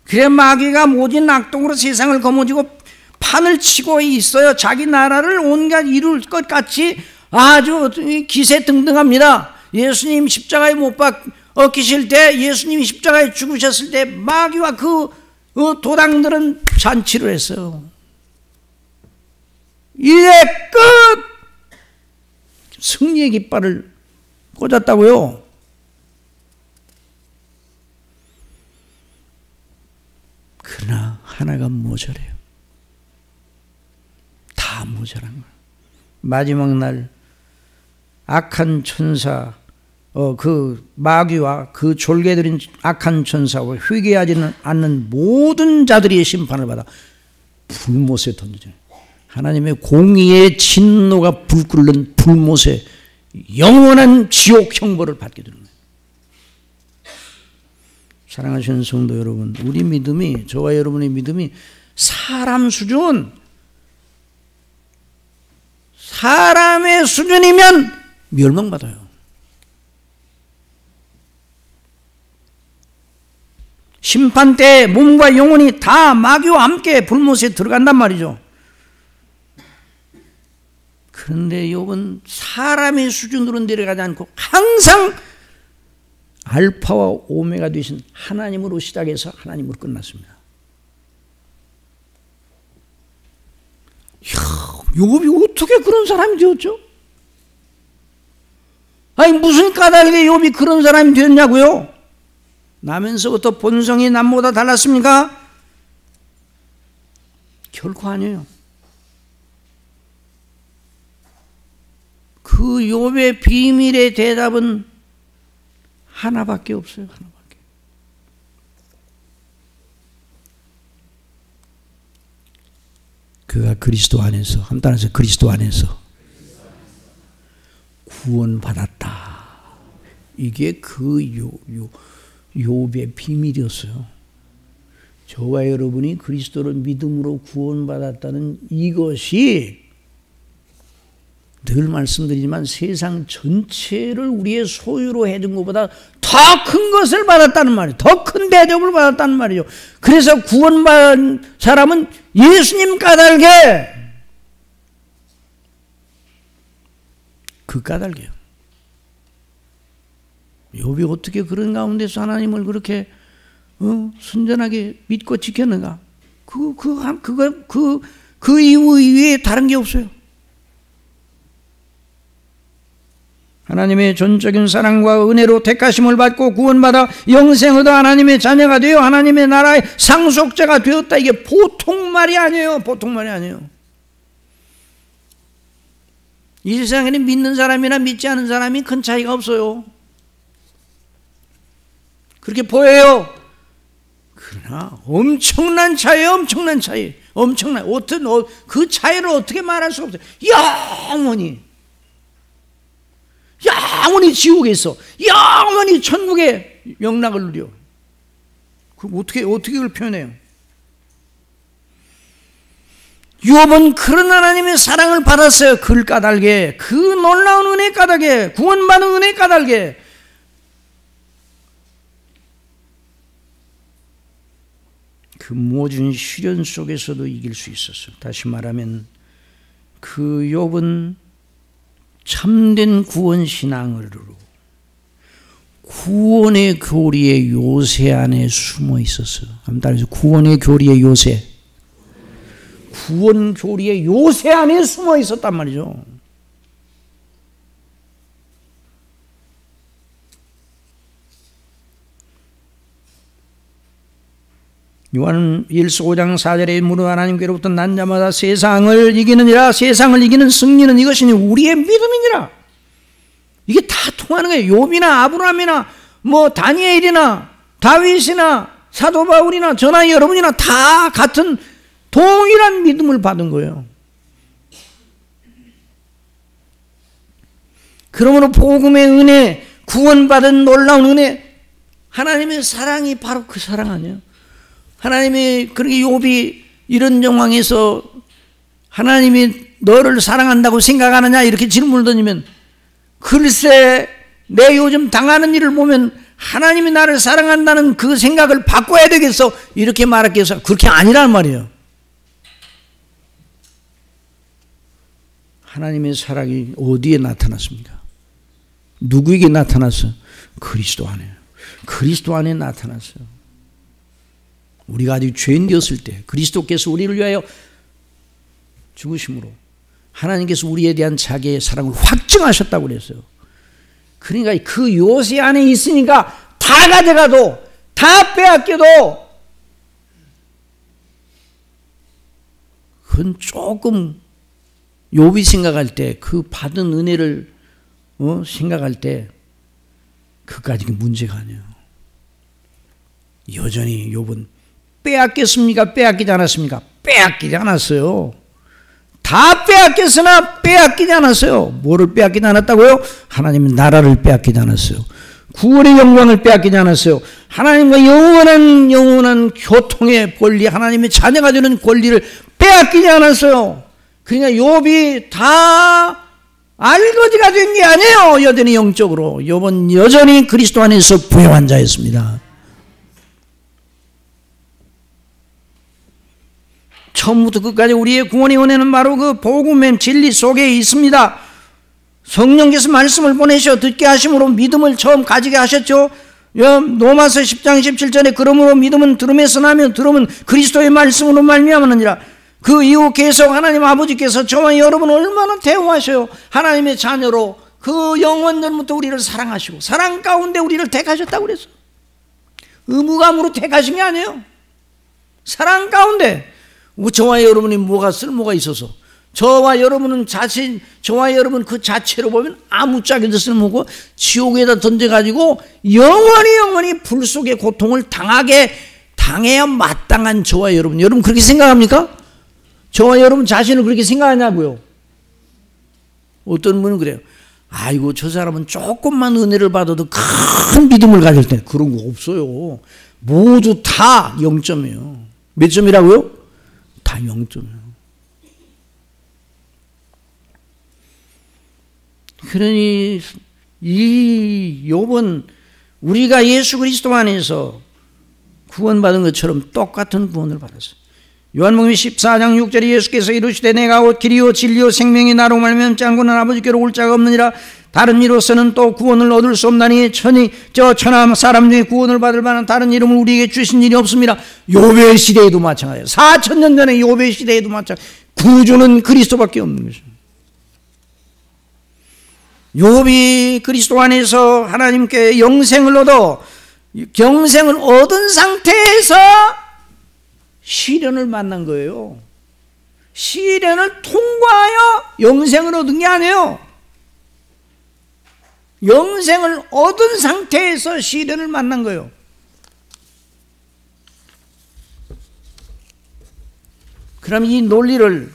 그래 마귀가 모진 악동으로 세상을 거머쥐고 판을 치고 있어요. 자기 나라를 온갖 이룰 것 같이 아주 기세등등합니다. 예수님 십자가에 못 박히실 때, 예수님이 십자가에 죽으셨을 때 마귀와 그 도당들은 잔치를 했어요. 이제 끝! 승리의 깃발을 꽂았다고요. 그러나 하나가 모자래요. 다 모자란 거예요. 마지막 날 악한 천사, 그 마귀와 그 졸개들인 악한 천사와 회개하지는 않는 모든 자들이 심판을 받아 불못에 던져져요. 하나님의 공의의 진노가 불끓는 불못에 영원한 지옥 형벌을 받게 되는 거예요. 사랑하시는 성도 여러분, 우리 믿음이, 저와 여러분의 믿음이 사람 수준, 사람의 수준이면 멸망받아요. 심판 때 몸과 영혼이 다 마귀와 함께 불못에 들어간단 말이죠. 그런데 욥은 사람의 수준으로 내려가지 않고 항상 알파와 오메가 되신 하나님으로 시작해서 하나님으로 끝났습니다. 욥이 어떻게 그런 사람이 되었죠? 아니 무슨 까닭에 욥이 그런 사람이 되었냐고요? 나면서부터 본성이 남보다 달랐습니까? 결코 아니에요. 그 욥의 비밀의 대답은 하나밖에 없어요. 하나밖에. 그가 그리스도 안에서, 한 따라서 그리스도 안에서 구원받았다. 이게 그 욥의 비밀이었어요. 저와 여러분이 그리스도를 믿음으로 구원받았다는 이것이 늘 말씀드리지만 세상 전체를 우리의 소유로 해둔 것보다 더 큰 것을 받았다는 말이에요. 더 큰 대접을 받았다는 말이죠. 그래서 구원받은 사람은 예수님 까닭에, 그 까닭이에요. 욥이 어떻게 그런 가운데서 하나님을 그렇게 순전하게 믿고 지켰는가? 그 이유 이외에 다른 게 없어요. 하나님의 전적인 사랑과 은혜로 택하심을 받고 구원받아 영생 얻어 하나님의 자녀가 되어 하나님의 나라의 상속자가 되었다. 이게 보통 말이 아니에요. 보통 말이 아니에요. 이 세상에는 믿는 사람이나 믿지 않은 사람이 큰 차이가 없어요. 그렇게 보여요. 그러나 엄청난 차이에요. 엄청난 차이. 엄청난. 그 차이를 어떻게 말할 수가 없어요. 영원히 지옥에 있어. 영원히 천국에 영락을 누려. 그럼 어떻게 그걸 표현해요? 욥은 그런 하나님의 사랑을 받았어요. 그 까닭에, 그 놀라운 은혜 까닭에, 구원받은 은혜 까닭에. 그 모든 시련 속에서도 이길 수 있었어요. 다시 말하면 그 욥은 참된 구원신앙으로 구원의 교리의 요새 안에 숨어 있었어요. 한번 따라해서 구원의 교리의 요새. 구원 교리의 요새 안에 숨어 있었단 말이죠. 요한 1서 5장 4절에 무릇 하나님께로부터 난 자마다 세상을 이기느니라. 세상을 이기는 승리는 이것이니 우리의 믿음이니라. 이게 다 통하는 거예요. 욥이나 아브라함이나 다니엘이나 다윗이나 사도 바울이나 저나 여러분이나 다 같은 동일한 믿음을 받은 거예요. 그러므로 복음의 은혜, 구원받은 놀라운 은혜, 하나님의 사랑이 바로 그 사랑 아니에요? 하나님이 그렇게 욥이 이런 상황에서 하나님이 너를 사랑한다고 생각하느냐 이렇게 질문을 던지면, 글쎄 내 요즘 당하는 일을 보면 하나님이 나를 사랑한다는 그 생각을 바꿔야 되겠어 이렇게 말했겠어. 그렇게 아니란 말이에요. 하나님의 사랑이 어디에 나타났습니까? 누구에게 나타났어요? 그리스도 안에요. 그리스도 안에 나타났어요. 우리가 아직 죄인 되었을 때 그리스도께서 우리를 위하여 죽으심으로 하나님께서 우리에 대한 자기의 사랑을 확증하셨다고 그랬어요. 그러니까 그 요새 안에 있으니까 다 가져가도 다 빼앗겨도 그건 조금 욥이 생각할 때 그 받은 은혜를 생각할 때 그까지 문제가 아니에요. 여전히 욥은 빼앗겼습니까? 빼앗기지 않았습니까? 빼앗기지 않았어요. 다 빼앗겼으나 빼앗기지 않았어요. 뭐를 빼앗기지 않았다고요? 하나님의 나라를 빼앗기지 않았어요. 구원의 영광을 빼앗기지 않았어요. 하나님과 영원한 교통의 권리, 하나님의 자녀가 되는 권리를 빼앗기지 않았어요. 그러니까 욥이 다 알거지가 된 게 아니에요. 여전히 영적으로. 욥은 여전히 그리스도 안에서 부요한 자였습니다. 처음부터 끝까지 우리의 구원의 은혜는 바로 그 복음의 진리 속에 있습니다. 성령께서 말씀을 보내셔 듣게 하심으로 믿음을 처음 가지게 하셨죠. 로마서 10장 17절에 그러므로 믿음은 들음에서 나며 들음은 그리스도의 말씀으로 말미암았느니라. 그 이후 계속 하나님 아버지께서 저와 여러분을 얼마나 대우하셔요. 하나님의 자녀로 그 영원전부터 우리를 사랑하시고 사랑 가운데 우리를 택하셨다고 그랬어요. 의무감으로 택하신 게 아니에요. 사랑 가운데. 저와 여러분이 뭐가 쓸모가 있어서, 저와 여러분은 저와 여러분 그 자체로 보면 아무짝에도 쓸모고 지옥에다 던져가지고 영원히 불 속의 고통을 당해야 마땅한 저와 여러분 그렇게 생각합니까? 저와 여러분 자신을 그렇게 생각하냐고요? 어떤 분은 그래요. 아이고 저 사람은 조금만 은혜를 받아도 큰 믿음을 가질 때. 그런 거 없어요. 모두 다 0점이에요. 몇 점이라고요? 다 0점이에요. 그러니 이 욥은 우리가 예수 그리스도 안에서 구원받은 것처럼 똑같은 구원을 받았어요. 요한복음 14장 6절에 예수께서 이르시되 내가 곧 길이요 진리요 생명이 나로 말미암지 않고는 아버지께로 올 자가 없느니라. 다른 이로서는 또 구원을 얻을 수 없나니 천하 사람 중에 구원을 받을 만한 다른 이름을 우리에게 주신 일이 없습니다. 욥의 시대에도 마찬가지예요. 4,000년 전에 욥의 시대에도 마찬가지예요. 구주는 그리스도밖에 없는 것입니다. 욥이 그리스도 안에서 하나님께 영생을 얻은 상태에서 시련을 만난 거예요. 시련을 통과하여 영생을 얻은 게 아니에요. 영생을 얻은 상태에서 시련을 만난 거예요. 그럼 이 논리를,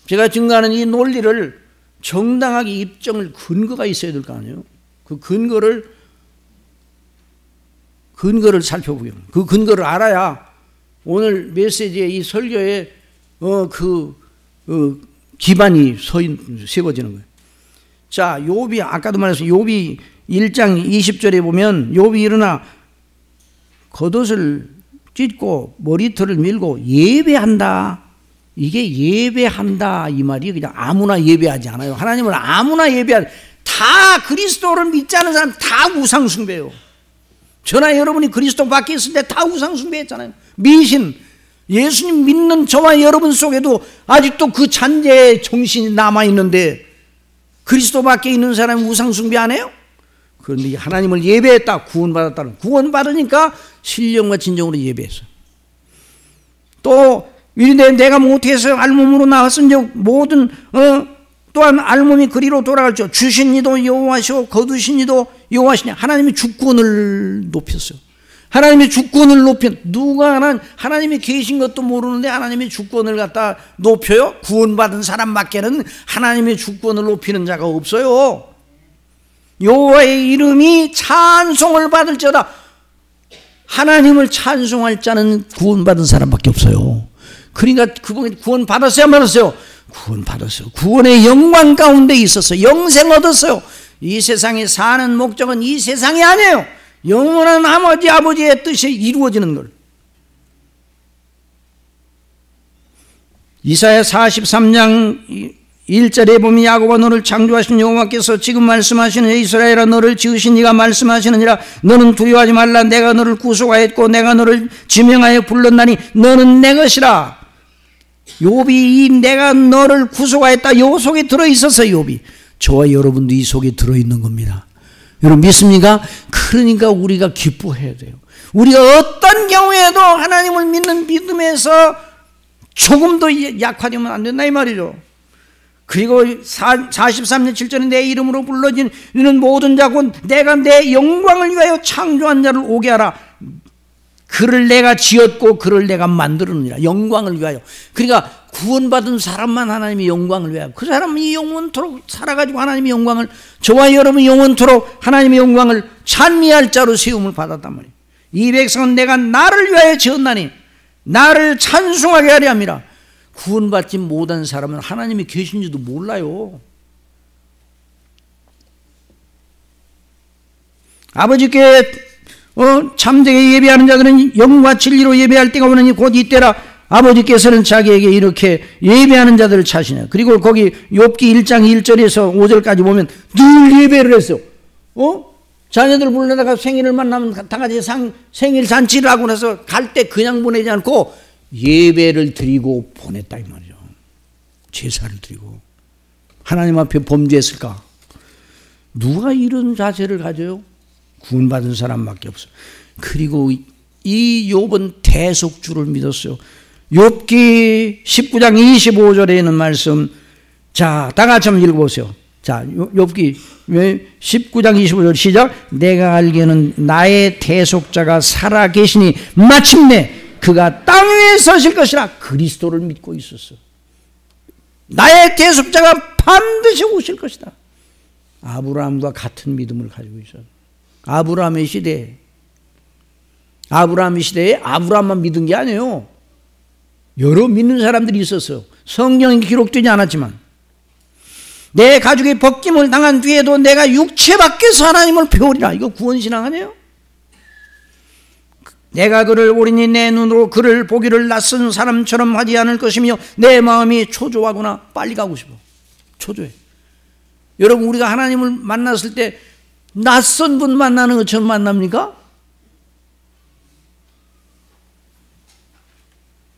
제가 증거하는 이 논리를 정당하게 입증을 근거가 있어야 될 거 아니에요. 그 근거를 살펴보게 합니다. 그 근거를 알아야 오늘 메시지의 이 설교의 기반이 세워지는 거예요. 자, 욥이 아까도 말했어요. 욥이 1장 20절에 보면 욥이 일어나 겉옷을 찢고 머리털을 밀고 예배한다. 이게 예배한다 이 말이 그냥 아무나 예배하지 않아요. 하나님을 아무나 다 그리스도를 믿지 않은 사람 다 우상 숭배해요. 저나 여러분이 그리스도 밖에 있을 때 다 우상 숭배했잖아요. 미신, 예수님 믿는 저와 여러분 속에도 아직도 그 잔재의 정신이 남아있는데 그리스도 밖에 있는 사람이 우상 숭배 안 해요? 그런데 하나님을 예배했다. 구원받았다는. 구원받으니까 신령과 진정으로 예배했어요. 또 이르되 내가 못해서 알몸으로 나왔은즉 모든 또한 알몸이 그리로 돌아갈죠. 주신 이도 여호와시오 거두신 이도 여호와시냐. 하나님이 주권을 높였어요. 하나님의 주권을 높여, 누가 하나님이 계신 것도 모르는데 하나님의 주권을 갖다 높여요? 구원받은 사람밖에는 하나님의 주권을 높이는 자가 없어요. 여호와의 이름이 찬송을 받을지어다. 하나님을 찬송할 자는 구원받은 사람밖에 없어요. 그러니까 그분 구원 받았어요, 안 받았어요? 구원 받았어요. 구원의 영광 가운데 있었어요. 영생 얻었어요. 이 세상에 사는 목적은 이 세상이 아니에요. 영원한 아버지의 뜻이 이루어지는 걸. 이사야 43장 1절에 보면 야곱아 너를 창조하신 여호와께서 지금 말씀하시는 이스라엘아 너를 지으신 이가 말씀하시느니라. 너는 두려워하지 말라. 내가 너를 구속하였고 내가 너를 지명하여 불렀나니 너는 내 것이라. 욥이 이 내가 너를 구속하였다 요 속에 들어있었어요. 욥이. 저와 여러분도 이 속에 들어있는 겁니다. 여러분 믿습니까? 그러니까 우리가 기뻐해야 돼요. 우리가 어떤 경우에도 하나님을 믿는 믿음에서 조금도 약화되면 안 된다 이 말이죠. 그리고 43년 7절에 내 이름으로 불러진 이는 모든 자고 내가 내 영광을 위하여 창조한 자를 오게 하라. 그를 내가 지었고 그를 내가 만들었느니라. 영광을 위하여. 그러니까 구원받은 사람만 하나님의 영광을 위하여, 그 사람이 영원토록 살아가지고 하나님의 영광을, 저와 여러분이 영원토록 하나님의 영광을 찬미할 자로 세움을 받았단 말이에요. 이 백성은 내가 나를 위하여 지었나니 나를 찬송하게 하려 함이라. 구원받지 못한 사람은 하나님이 계신지도 몰라요. 아버지께 참되게 예배하는 자들은 영과 진리로 예배할 때가 오느니 곧 이때라. 아버지께서는 자기에게 이렇게 예배하는 자들을 찾으시네. 그리고 거기 욥기 1장 1절에서 5절까지 보면 늘 예배를 했어요. 자녀들 불러다가 생일을 만나면 다 같이 생일 잔치를 하고 나서 갈 때 그냥 보내지 않고 예배를 드리고 보냈다 이 말이죠. 제사를 드리고. 하나님 앞에 범죄했을까? 누가 이런 자세를 가져요? 구원받은 사람밖에 없어요. 그리고 이 욥은 대속주를 믿었어요. 욥기 19장 25절에 있는 말씀, 자, 다 같이 한번 읽어보세요. 자, 욥기 19장 25절 시작. 내가 알기에는 나의 대속자가 살아 계시니 마침내 그가 땅 위에 서실 것이라. 그리스도를 믿고 있었어. 나의 대속자가 반드시 오실 것이다. 아브라함과 같은 믿음을 가지고 있어요. 아브라함의 시대에 아브라함만 믿은 게 아니에요. 여러 믿는 사람들이 있었어요. 성경에 기록되지 않았지만 내 가족이 벗김을 당한 뒤에도 내가 육체 밖에서 하나님을 배우리라. 이거 구원신앙 아니에요? 내가 그를 오리니 내 눈으로 그를 보기를 낯선 사람처럼 하지 않을 것이며 내 마음이 초조하구나. 빨리 가고 싶어. 초조해. 여러분 우리가 하나님을 만났을 때 낯선 분 만나는 것처럼 만납니까?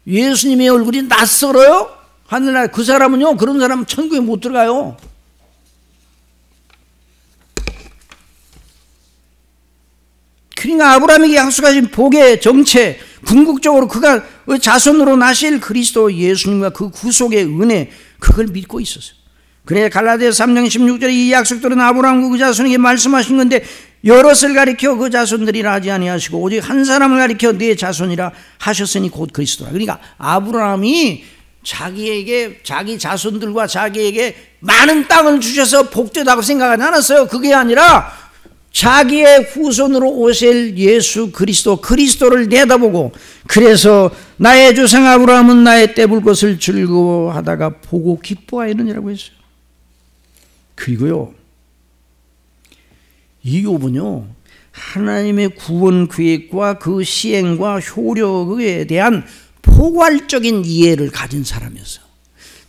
예수님의 얼굴이 낯설어요? 하늘나라. 그 사람은요, 그런 사람은 천국에 못 들어가요. 그러니까 아브라함에게 약속하신 복의 정체, 궁극적으로 그가 자손으로 나실 그리스도 예수님과 그 구속의 은혜, 그걸 믿고 있었어요. 그래 갈라디아서 3장 16절에 이 약속들은 아브라함과 그 자손에게 말씀하신 건데 여럿을 가리켜 그 자손들이라 하지 아니하시고 오직 한 사람을 가리켜 네 자손이라 하셨으니 곧 그리스도라. 그러니까 아브라함이 자기에게, 자기 자손들과 자기에게 많은 땅을 주셔서 복되다고 생각하지 않았어요. 그게 아니라 자기의 후손으로 오실 예수 그리스도를 내다보고, 그래서 나의 조상 아브라함은 나의 떼볼 것을 즐거워하다가 보고 기뻐하였느니라고 했어요. 그리고요, 이 욥은요, 하나님의 구원 계획과 그 시행과 효력에 대한 포괄적인 이해를 가진 사람이었어요.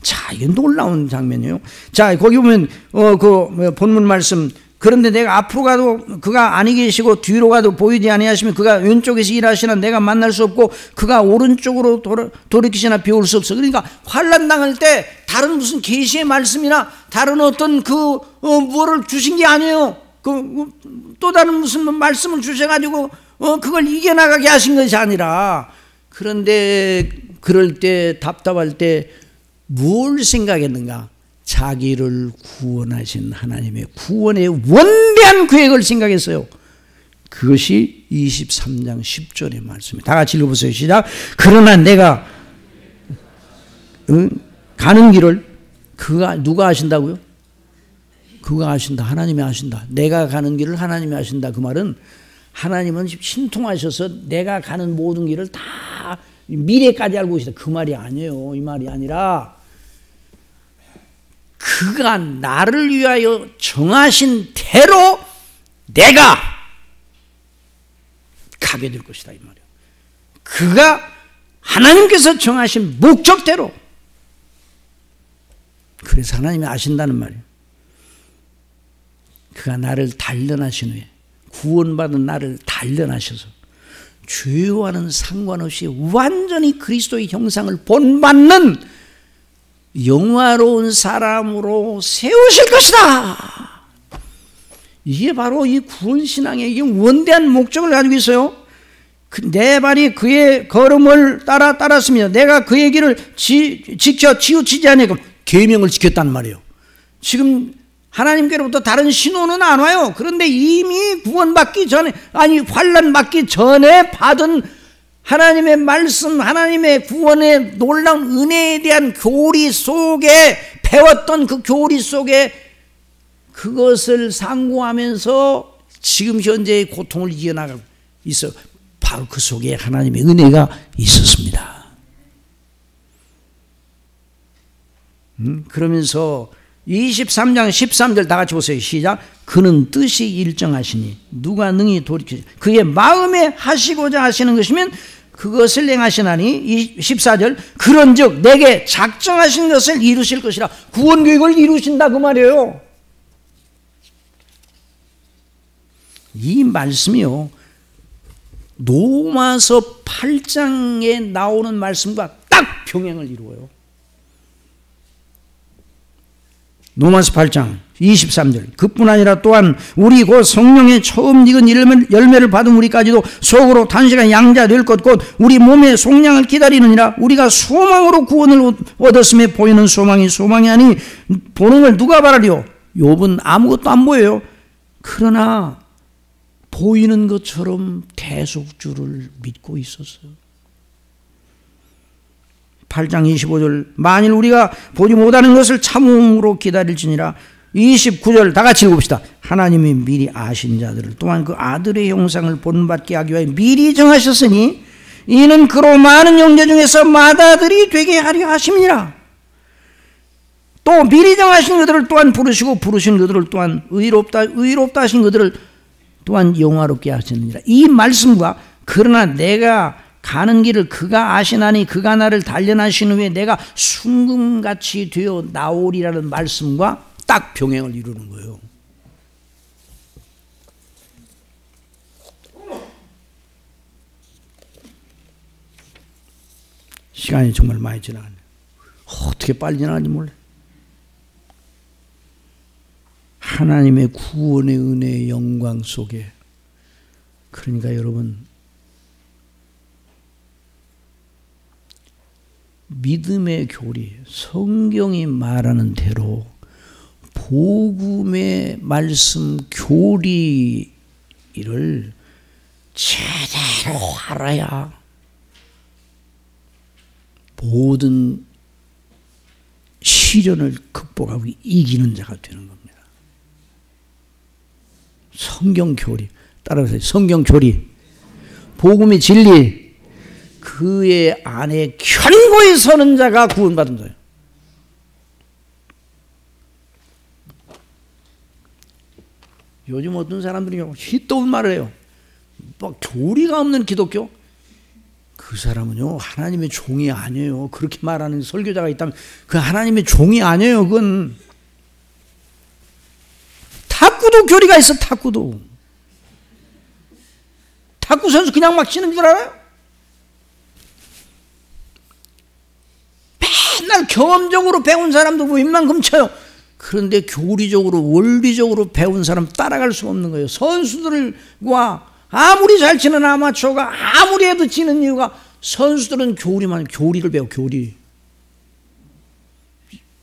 자, 이게 놀라운 장면이에요. 자, 거기 보면 그 본문 말씀, 그런데 내가 앞으로 가도 그가 아니 계시고 뒤로 가도 보이지 아니하시면 그가 왼쪽에서 일하시나 내가 만날 수 없고 그가 오른쪽으로 돌이키시나 비올 수 없어. 그러니까 환난 당할 때 다른 무슨 계시의 말씀이나 다른 어떤 뭐를 주신 게 아니에요. 또 다른 무슨 말씀을 주셔가지고 그걸 이겨나가게 하신 것이 아니라, 그런데 그럴 때 답답할 때 뭘 생각했는가? 자기를 구원하신 하나님의 구원의 원대한 계획을 생각했어요. 그것이 23장 10절의 말씀입니다. 다 같이 읽어보세요. 시작. 그러나 내가 가는 길을 누가 아신다고요? 그가 아신다. 하나님이 아신다. 내가 가는 길을 하나님이 아신다. 그 말은 하나님은 신통하셔서 내가 가는 모든 길을 다 미래까지 알고 계시다. 그 말이 아니에요. 이 말이 아니라 그가 나를 위하여 정하신 대로 내가 가게 될 것이다. 이 말이에요. 그가 하나님께서 정하신 목적대로. 그래서 하나님이 아신다는 말이에요. 그가 나를 단련하신 후에 구원받은 나를 단련하셔서 죄와는 상관없이 완전히 그리스도의 형상을 본받는 영화로운 사람으로 세우실 것이다. 이게 바로 이 구원신앙의 이게 원대한 목적을 가지고 있어요. 내 발이 그의 걸음을 따랐으며 내가 그의 길을 지켜 치우치지 않고 계명을 지켰단 말이에요. 지금 하나님께로부터 다른 신호는 안 와요. 그런데 이미 구원받기 전에, 아니 환난 받기 전에 받은 하나님의 말씀, 하나님의 구원의 놀라운 은혜에 대한 교리 속에 배웠던 그 교리 속에 그것을 상고하면서 지금 현재의 고통을 이겨나가고 있어요. 바로 그 속에 하나님의 은혜가 있었습니다. 그러면서 23장 13절 다 같이 보세요. 시작. 그는 뜻이 일정하시니 누가 능히 돌이키지. 그의 마음에 하시고자 하시는 것이면 그것을 행하시나니. 14절. 그런즉 내게 작정하신 것을 이루실 것이라. 구원계획을 이루신다 그 말이에요. 이 말씀이요, 로마서 8장에 나오는 말씀과 딱 병행을 이루어요. 로마서 8장 23절. 그뿐 아니라 또한 우리 곧 성령의 처음 익은 열매를 받은 우리까지도 속으로 단시간 양자 될 것 곧 우리 몸의 속량을 기다리느니라. 우리가 소망으로 구원을 얻었음에 보이는 소망이 아니 보는 걸 누가 바라리요? 욥은 아무것도 안 보여요. 그러나 보이는 것처럼 대속주를 믿고 있었어요. 8장 25절. 만일 우리가 보지 못하는 것을 참음으로 기다릴지니라. 29절 다 같이 읽읍시다. 하나님이 미리 아신 자들을 또한 그 아들의 형상을 본받게 하기 위하여 미리 정하셨으니 이는 그로 많은 형제 중에서 맏아들이 되게 하려 하심이니라. 또 미리 정하신 그들을 또한 부르시고 부르신 그들을 또한 의롭다 하신 그들을 또한 영화롭게 하셨느니라. 이 말씀과 그러나 내가 가는 길을 그가 아시나니 그가 나를 단련하신 후에 내가 순금같이 되어 나오리라는 말씀과 딱 병행을 이루는 거예요. 시간이 정말 많이 지나갔네요. 어떻게 빨리 지나가는지 몰라요. 하나님의 구원의 은혜의 영광 속에, 그러니까 여러분 믿음의 교리, 성경이 말하는 대로 복음의 말씀 교리를 제대로 알아야 모든 시련을 극복하고 이기는 자가 되는 겁니다. 성경 교리, 따라서 성경 교리, 복음의 진리, 그의 안에 견고히 서는 자가 구원받은 자예요. 요즘 어떤 사람들이 휘떠운 말을 해요. 막 교리가 없는 기독교? 그 사람은요 하나님의 종이 아니에요. 그렇게 말하는 설교자가 있다면 그 하나님의 종이 아니에요. 그건 탁구도 교리가 있어. 탁구 선수 그냥 막 치는 줄 알아요? 맨날 경험적으로 배운 사람도 웬만큼 쳐요. 그런데 교리적으로 원리적으로 배운 사람 따라갈 수 없는 거예요. 선수들과 아무리 잘 치는 아마추어가 아무리 해도 지는 이유가 선수들은 교리를 배워. 교리.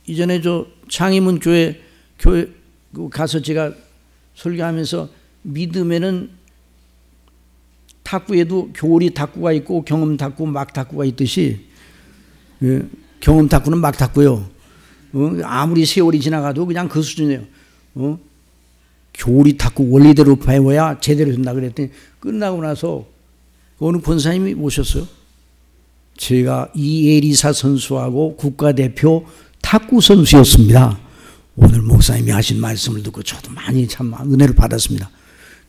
이전에 저 창의문 교회 가서 제가 설교하면서 믿음에는 탁구에도 교리 탁구가 있고 경험 탁구, 막 탁구가 있듯이, 경험 탁구는 막 탁구요. 아무리 세월이 지나가도 그냥 그 수준이에요. 교리 탁구 원리대로 배워야 제대로 된다 그랬더니 끝나고 나서 어느 권사님이 오셨어요. 제가 이에리사 선수하고 국가대표 탁구 선수였습니다. 오늘 목사님이 하신 말씀을 듣고 저도 많이 참 은혜를 받았습니다.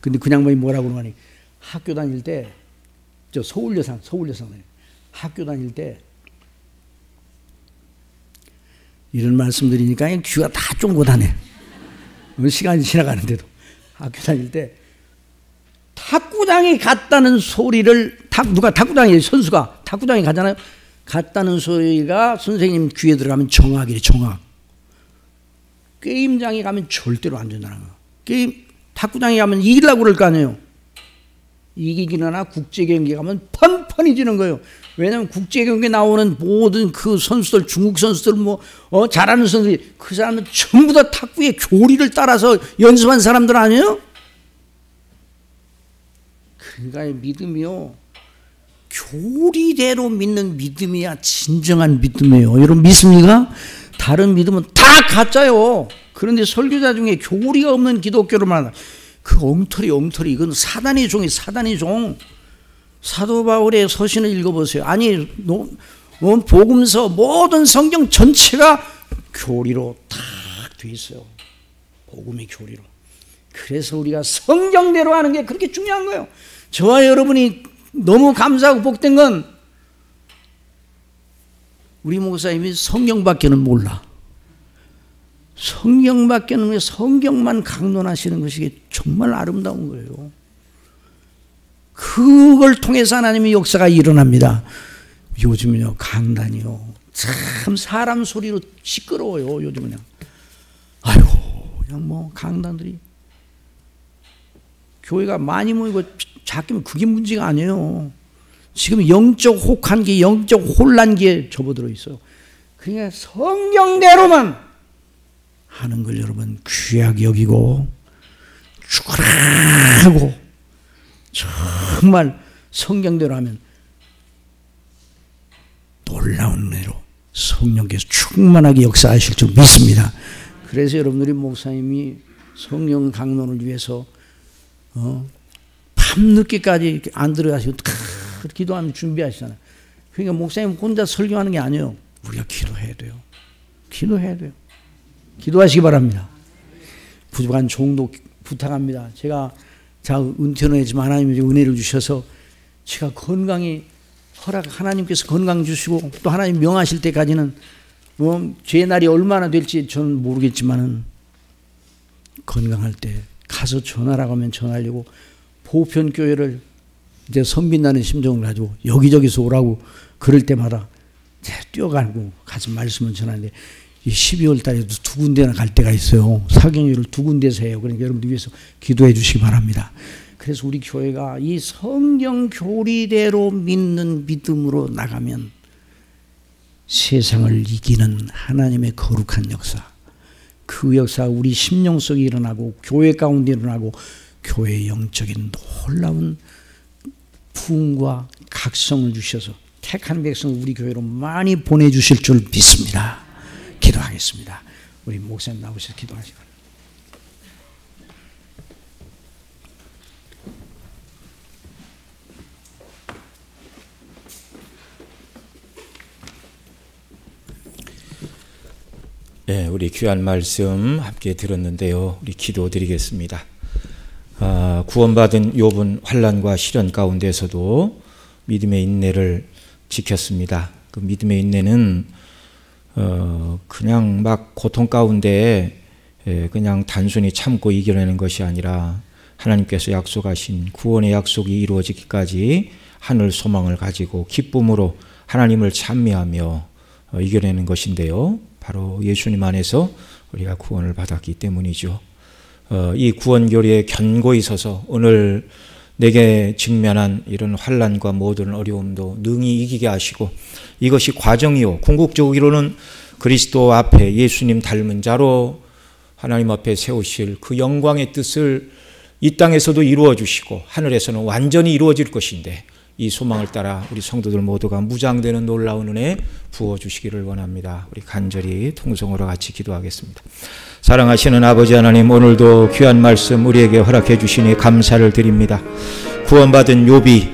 근데 그냥 뭐라고 그러니 학교 다닐 때, 저 서울여상 학교 다닐 때 이런 말씀 드리니까 귀가 다 쫑긋하네. 시간이 지나가는데도 학교 다닐 때 탁구장에 갔다는 소리를 누가 탁구장에 선수가 탁구장에 가잖아요. 갔다는 소리가 선생님 귀에 들어가면 정학이래. 정학. 게임장에 가면 절대로 안 된다는 거. 탁구장에 가면 이기려고 그럴 거 아니에요. 이기기는 하나 국제 경기 가면 펀펀해지는 거예요. 왜냐하면 국제 경기 나오는 모든 그 선수들, 중국 선수들 잘하는 선수들이 그 사람은 전부 다 탁구의 교리를 따라서 연습한 사람들 아니에요? 그러니까 믿음이요, 교리대로 믿는 믿음이야 진정한 믿음이에요. 여러분 믿습니까? 다른 믿음은 다 가짜요. 그런데 설교자 중에 교리가 없는 기독교를 말한다. 그 엉터리 이건 사단의 종이 사단의 종. 사도 바울의 서신을 읽어보세요. 아니 복음서 모든 성경 전체가 교리로 딱 돼 있어요. 복음의 교리로. 그래서 우리가 성경대로 하는 게 그렇게 중요한 거예요. 저와 여러분이 너무 감사하고 복된 건 우리 목사님이 성경밖에는 몰라. 성경밖에는 성경만 강론하시는 것이 정말 아름다운 거예요. 그걸 통해서 하나님의 역사가 일어납니다. 요즘은요 강단이요 참 사람 소리로 시끄러워요. 요즘은 아이고 그냥 강단들이 교회가 많이 모이고 작으면 그게 문제가 아니에요. 지금 영적 혹한기, 영적 혼란기에 접어들어 있어요. 그러니까 성경대로만 하는 걸 여러분 귀하게 여기고 죽어라 하고 정말 성경대로 하면 놀라운 은혜로 성령께서 충만하게 역사하실 줄 믿습니다. 그래서 여러분들이 목사님이 성령 강론을 위해서 밤늦게까지 안 들어가시고 기도하면 준비하시잖아요. 그러니까 목사님 혼자 설교하는 게 아니에요. 우리가 기도해야 돼요. 기도해야 돼요. 기도하시기 바랍니다. 부족한 종도 부탁합니다. 제가 은퇴는 했지만 하나님이 은혜를 주셔서 제가 건강히 하나님께서 건강 주시고 또 하나님 명하실 때까지는 제 날이 얼마나 될지 저는 모르겠지만은 건강할 때 가서 전하라고 하면 전하려고 보편교회를 이제 섬긴다는 심정을 가지고 여기저기서 오라고 그럴 때마다 뛰어가고 가서 말씀을 전하는데 이 12월 달에도 2군데나 갈 때가 있어요. 사경유를 2군데서 해요. 그러니까 여러분들 위해서 기도해 주시기 바랍니다. 그래서 우리 교회가 이 성경 교리대로 믿는 믿음으로 나가면 세상을 이기는 하나님의 거룩한 역사, 그 역사가 우리 심령 속에 일어나고 교회 가운데 일어나고 교회의 영적인 놀라운 부흥과 각성을 주셔서 택한 백성을 우리 교회로 많이 보내주실 줄 믿습니다. 기도하겠습니다. 우리 목사님 나오셔서 기도하시기 바랍니다. 네, 우리 귀한 말씀 함께 들었는데요. 우리 기도드리겠습니다. 구원받은 욥은 환난과 시련 가운데서도 믿음의 인내를 지켰습니다. 그 믿음의 인내는 그냥 막 고통 가운데 그냥 단순히 참고 이겨내는 것이 아니라 하나님께서 약속하신 구원의 약속이 이루어지기까지 하늘 소망을 가지고 기쁨으로 하나님을 찬미하며 이겨내는 것인데요. 바로 예수님 안에서 우리가 구원을 받았기 때문이죠. 이 구원 교리에 견고히 서서 오늘 내게 직면한 이런 환난과 모든 어려움도 능히 이기게 하시고, 이것이 과정이요, 궁극적으로는 그리스도 앞에 예수님 닮은 자로 하나님 앞에 세우실 그 영광의 뜻을 이 땅에서도 이루어 주시고 하늘에서는 완전히 이루어질 것인데 이 소망을 따라 우리 성도들 모두가 무장되는 놀라운 은혜 부어주시기를 원합니다. 우리 간절히 통성으로 같이 기도하겠습니다. 사랑하시는 아버지 하나님, 오늘도 귀한 말씀 우리에게 허락해 주시니 감사를 드립니다. 구원받은 욥이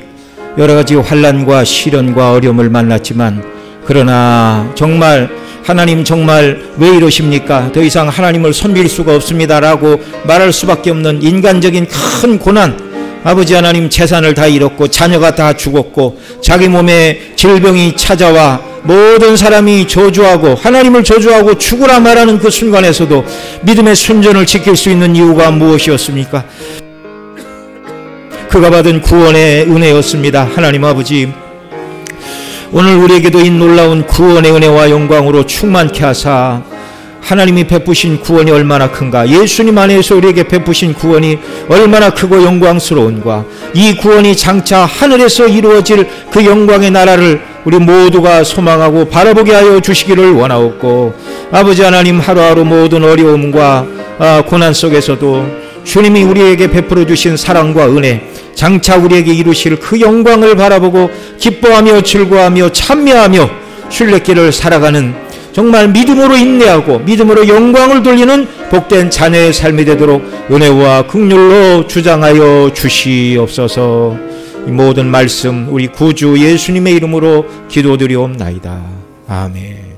여러 가지 환난과 시련과 어려움을 만났지만, 그러나 정말 하나님 정말 왜 이러십니까? 더 이상 하나님을 섬길 수가 없습니다 라고 말할 수밖에 없는 인간적인 큰 고난, 아버지 하나님 재산을 다 잃었고 자녀가 다 죽었고 자기 몸에 질병이 찾아와 모든 사람이 저주하고 하나님을 저주하고 죽으라 말하는 그 순간에서도 믿음의 순전을 지킬 수 있는 이유가 무엇이었습니까? 그가 받은 구원의 은혜였습니다. 하나님 아버지, 오늘 우리에게도 이 놀라운 구원의 은혜와 영광으로 충만케 하사 하나님이 베푸신 구원이 얼마나 큰가, 예수님 안에서 우리에게 베푸신 구원이 얼마나 크고 영광스러운가, 이 구원이 장차 하늘에서 이루어질 그 영광의 나라를 우리 모두가 소망하고 바라보게 하여 주시기를 원하옵고, 아버지 하나님, 하루하루 모든 어려움과 고난 속에서도 주님이 우리에게 베풀어 주신 사랑과 은혜, 장차 우리에게 이루실 그 영광을 바라보고 기뻐하며 즐거워하며 참여하며 순례길을 살아가는 정말 믿음으로 인내하고 믿음으로 영광을 돌리는 복된 자녀의 삶이 되도록 은혜와 긍휼로 주장하여 주시옵소서. 이 모든 말씀 우리 구주 예수님의 이름으로 기도드리옵나이다. 아멘.